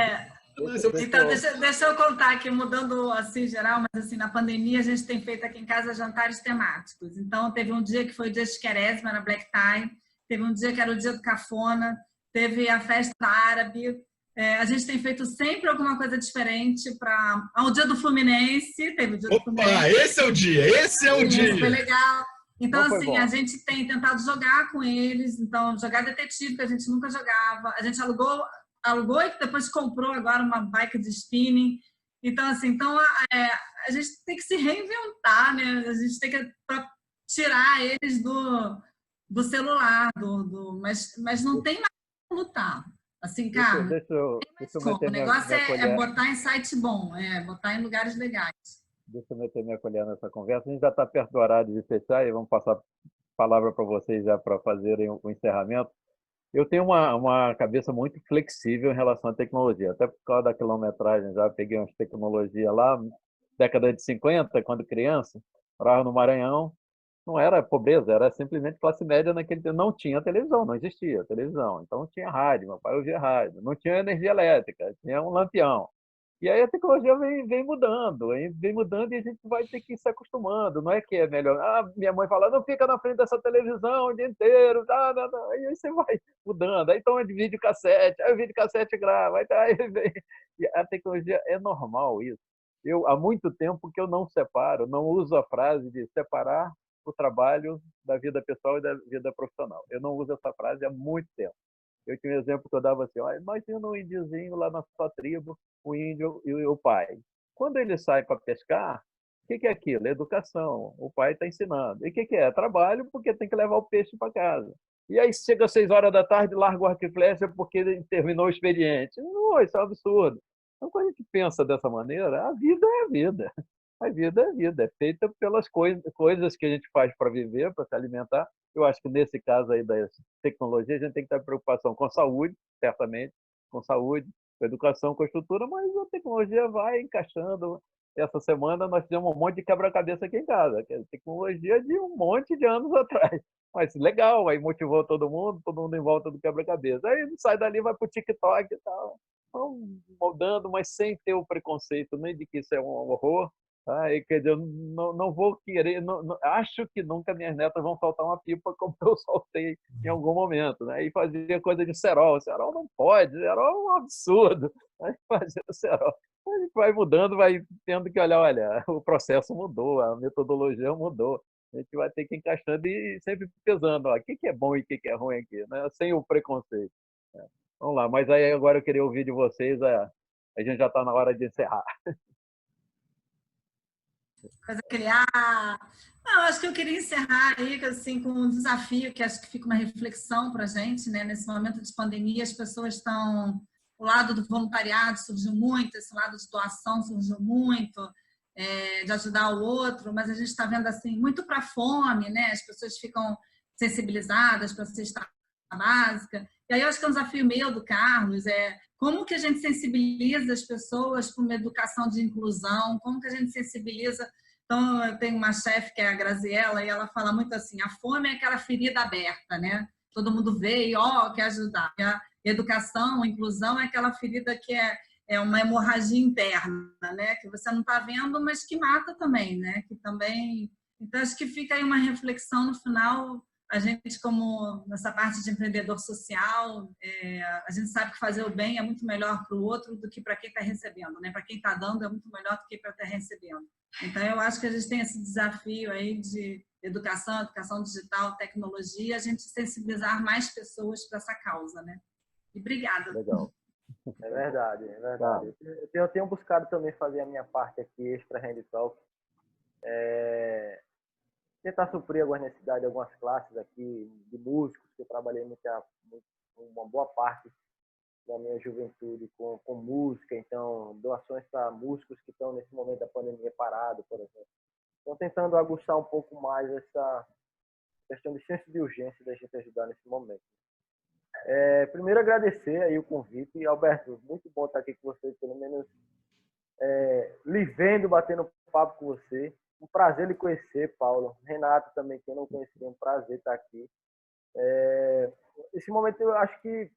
Então, deixa eu contar aqui, mudando assim geral, mas assim, na pandemia a gente tem feito aqui em casa jantares temáticos. Então, teve um dia que foi o dia de Quaresma, era Black Tie, teve um dia que era o dia do cafona, teve a festa árabe. A gente tem feito sempre alguma coisa diferente para... O dia do Fluminense, teve o dia do Fluminense. Esse é o dia! Foi legal. Então, assim, a gente tem tentado jogar com eles, então, jogar detetive, que a gente nunca jogava. A gente alugou e depois comprou agora uma bike de spinning. Então, assim, a gente tem que se reinventar, né? A gente tem que tirar eles do celular, mas não tem mais como lutar. Assim, cara, o negócio é botar em site bom, botar em lugares legais. Deixa eu meter minha colher nessa conversa. A gente já está perto do horário de fechar e vamos passar a palavra para vocês já para fazerem o encerramento. Eu tenho uma cabeça muito flexível em relação à tecnologia, até por causa da quilometragem. Já peguei umas tecnologias lá, década de 50, quando criança, morava no Maranhão. Não era pobreza, era simplesmente classe média naquele tempo. Não tinha televisão, não existia televisão. Então tinha rádio, meu pai ouvia rádio. Não tinha energia elétrica, tinha um lampião. E aí a tecnologia vem mudando e a gente vai ter que ir se acostumando. Não é que é melhor. Minha mãe fala, não fica na frente dessa televisão o dia inteiro. E aí você vai mudando. Aí toma de videocassete, aí o videocassete grava. Aí vem. E a tecnologia é normal isso. Há muito tempo que eu não separo, não uso a frase de separar o trabalho da vida pessoal e da vida profissional. Eu não uso essa frase há muito tempo. Eu tinha um exemplo que eu dava assim, imagina um índiozinho lá na sua tribo, o índio e o pai. Quando ele sai para pescar, o que é aquilo? É educação. O pai está ensinando. E o que é? Trabalho, porque tem que levar o peixe para casa. E aí chega às 6 horas da tarde, larga o arco e flecha porque terminou o expediente. Não, isso é um absurdo. Então, quando a gente pensa dessa maneira, a vida é a vida. A vida é a vida, é feita pelas coisas que a gente faz para viver, para se alimentar. Eu acho que nesse caso aí das tecnologias, a gente tem que ter preocupação com saúde, certamente, com saúde, com a educação, com a estrutura, mas a tecnologia vai encaixando. Essa semana nós fizemos um monte de quebra-cabeça aqui em casa, que é tecnologia de um monte de anos atrás. Mas legal, aí motivou todo mundo em volta do quebra-cabeça. Aí sai dali, vai para o TikTok e tal. Então, moldando, mas sem ter o preconceito nem de que isso é um horror. Tá? E, quer dizer, eu não vou querer, acho que nunca minhas netas vão soltar uma pipa como eu soltei em algum momento. Né? E fazia coisa de cerol. Cerol não pode, cerol é um absurdo. Aí fazia cerol. A gente vai mudando, vai tendo que olhar, olha, o processo mudou, a metodologia mudou. A gente vai ter que ir encaixando e sempre pesando, ó, o que é bom e o que é ruim aqui, né? Sem o preconceito. Né? Vamos lá, mas aí agora eu queria ouvir de vocês, a gente já está na hora de encerrar. Coisa criar. Não, acho que eu queria encerrar aí assim, com um desafio, que acho que fica uma reflexão para a gente, né? Nesse momento de pandemia, as pessoas estão. O lado do voluntariado surgiu muito, esse lado de doação surgiu muito, de ajudar o outro, mas a gente está vendo assim, muito para a fome, né? As pessoas ficam sensibilizadas para a cesta básica. E aí eu acho que é um desafio meu do Carlos, como que a gente sensibiliza as pessoas para uma educação de inclusão, como que a gente sensibiliza. Então, eu tenho uma chefe que é a Graziella, e ela fala muito assim, a fome é aquela ferida aberta, né? Todo mundo vê e, quer ajudar. E a educação, a inclusão é aquela ferida que é uma hemorragia interna, né? Que você não está vendo, mas que mata também, né? Que também... Então, acho que fica aí uma reflexão no final. A gente, como nessa parte de empreendedor social, a gente sabe que fazer o bem é muito melhor para o outro do que para quem está recebendo, né? Para quem está dando é muito melhor do que para quem está recebendo. Então, eu acho que a gente tem esse desafio aí de educação digital, tecnologia, a gente sensibilizar mais pessoas para essa causa, né? E obrigada. Legal. É verdade, é verdade. Eu tenho buscado também fazer a minha parte aqui, extra Hand Talk, tentar suprir algumas necessidades de algumas classes aqui de músicos, que eu trabalhei uma boa parte da minha juventude com música, então doações para músicos que estão nesse momento da pandemia parado, por exemplo. Então tentando aguçar um pouco mais essa questão de senso de urgência da gente ajudar nesse momento. Primeiro agradecer aí o convite, Alberto, muito bom estar aqui com você, pelo menos lhe vendo, batendo papo com você. Um prazer lhe conhecer, Paulo. Renato também, que eu não conhecia, um prazer estar aqui. Esse momento eu acho que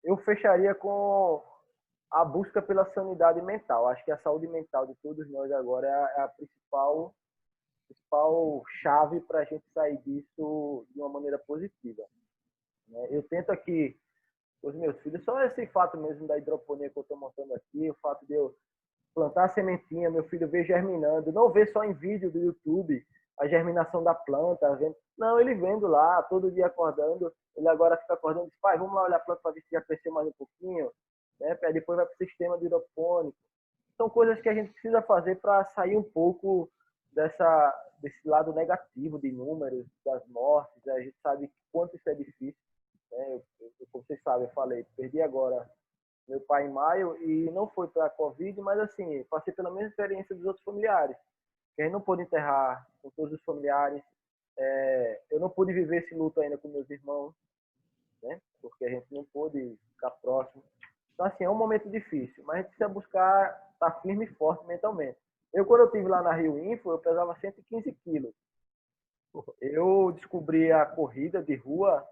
eu fecharia com a busca pela sanidade mental. Acho que a saúde mental de todos nós agora é a principal chave para a gente sair disso de uma maneira positiva. Eu tento aqui, os meus filhos, só esse fato mesmo da hidroponia que eu estou montando aqui, o fato de eu plantar a sementinha, meu filho ver germinando, não ver só em vídeo do YouTube a germinação da planta, não, ele vendo lá, todo dia acordando, ele agora fica acordando e diz, pai, vamos lá olhar a planta para ver se já cresceu mais um pouquinho, né? Depois vai para o sistema de hidropônico. São coisas que a gente precisa fazer para sair um pouco desse lado negativo de números, das mortes. A gente sabe quanto isso é difícil. Né? Como vocês sabem, eu falei, perdi agora meu pai em maio e não foi para a Covid, mas assim, passei pela mesma experiência dos outros familiares. Que a gente não pôde enterrar com todos os familiares. Eu não pude viver esse luto ainda com meus irmãos, né? Porque a gente não pôde ficar próximo. Então, assim, é um momento difícil, mas a gente precisa buscar estar firme e forte mentalmente. Quando eu estive lá na Rio Info, eu pesava 115 quilos. Eu descobri a corrida de rua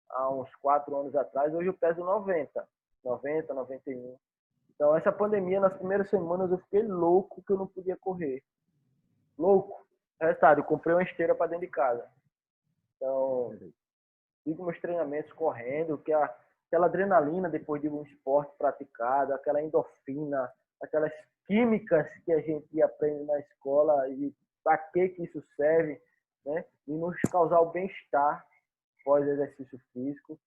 há uns 4 anos atrás, hoje eu peso 90, 91. Então, essa pandemia, nas primeiras semanas, eu fiquei louco que eu não podia correr. Louco. Resultado, eu comprei uma esteira para dentro de casa. Então, fico meus treinamentos correndo, que aquela adrenalina depois de um esporte praticado, aquela endorfina, aquelas químicas que a gente aprende na escola e para que isso serve, né? E nos causar o bem-estar pós-exercício físico.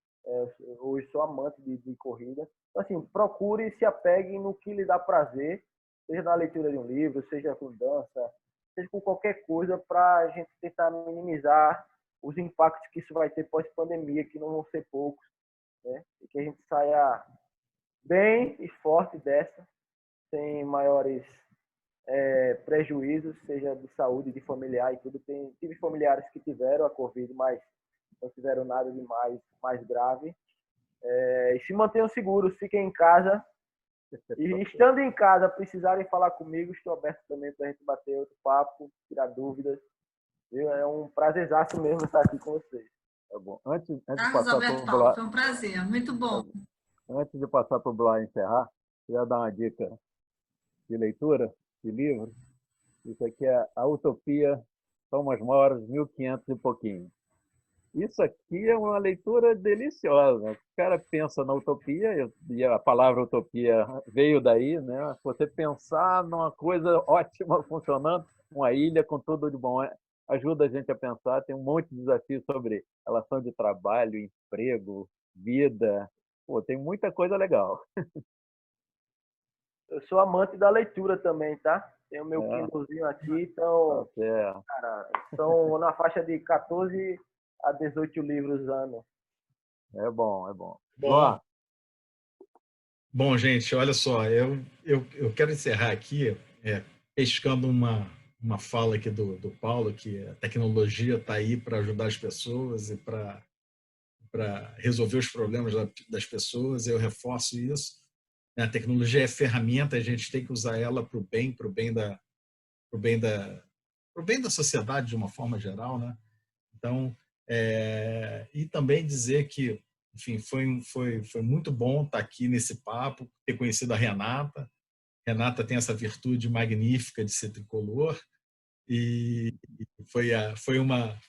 Hoje sou amante de corrida. Então, assim, procure e se apegue no que lhe dá prazer, seja na leitura de um livro, seja com dança, seja com qualquer coisa, para a gente tentar minimizar os impactos que isso vai ter pós-pandemia, que não vão ser poucos, né? E que a gente saia bem e forte dessa, sem maiores prejuízos, seja de saúde, de familiar e tudo. Tive familiares que tiveram a Covid, mas não tiveram nada de mais grave. E se mantenham seguros, fiquem em casa, E estando em casa, precisarem falar comigo, estou aberto também para a gente bater outro papo, tirar dúvidas. Viu? É um prazerzaço mesmo estar aqui com vocês. Tá bom. Antes de Carlos passar Alberto para o Paulo, Blá, foi um prazer, muito bom. antes de passar para o Blá encerrar, eu ia dar uma dica de leitura, de livro. Isso aqui é A Utopia, Thomas More, 1500 e pouquinho. Isso aqui é uma leitura deliciosa. O cara pensa na utopia, e a palavra utopia veio daí, né? Você pensar numa coisa ótima funcionando, uma ilha com tudo de bom, ajuda a gente a pensar. Tem um monte de desafios sobre relação de trabalho, emprego, vida. Pô, tem muita coisa legal. Eu sou amante da leitura também, tá? Tenho meu Kindlezinho aqui, então, cara, são na faixa de 14 a 18 livros ano. É bom, é bom. Bom, bom, gente, olha só, eu quero encerrar aqui pescando uma fala aqui do Paulo, que a tecnologia está aí para ajudar as pessoas e para resolver os problemas das pessoas. Eu reforço isso. A tecnologia é ferramenta, a gente tem que usar ela para o bem, pro bem da sociedade de uma forma geral, né? Então, e também dizer que, enfim, foi muito bom estar aqui nesse papo, ter conhecido a Renata. Renata tem essa virtude magnífica de ser tricolor e foi uma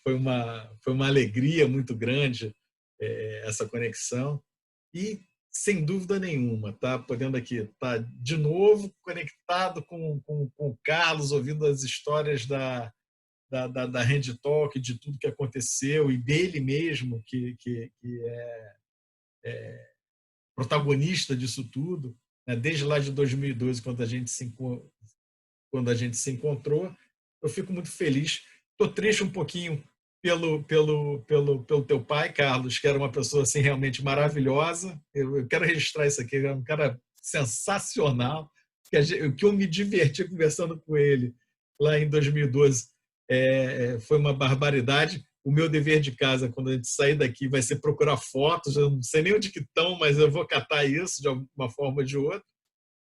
alegria muito grande essa conexão e sem dúvida nenhuma, tá podendo aqui tá de novo conectado com o Carlos, ouvindo as histórias da Hand Talk, de tudo que aconteceu e dele mesmo, que é protagonista disso tudo, né? Desde lá de 2012, quando a gente se encontrou. Eu fico muito feliz. Estou triste um pouquinho pelo teu pai, Carlos, que era uma pessoa assim, realmente maravilhosa. Eu quero registrar isso aqui, é um cara sensacional, que eu me diverti conversando com ele lá em 2012. Foi uma barbaridade. O meu dever de casa, quando a gente sair daqui, vai ser procurar fotos. Eu não sei nem onde que estão, mas eu vou catar isso de alguma forma ou de outra.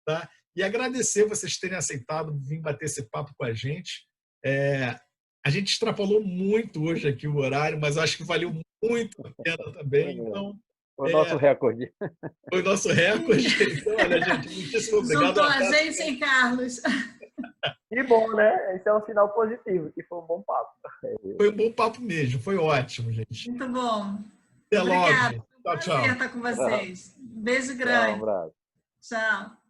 Tá? E agradecer vocês terem aceitado vir bater esse papo com a gente. A gente extrapolou muito hoje aqui o horário, mas acho que valeu muito a pena também. Então, foi o nosso recorde. Foi o nosso recorde. Então, olha, gente, muitíssimo obrigado. Juntou a gente, hein, Carlos? Que bom, né? Esse é um sinal positivo, que foi um bom papo. Foi um bom papo mesmo, foi ótimo, gente. Muito bom. Até Obrigada. logo. Tchau, tchau. Prazer estar com vocês. Beijo grande. Um abraço. Tchau.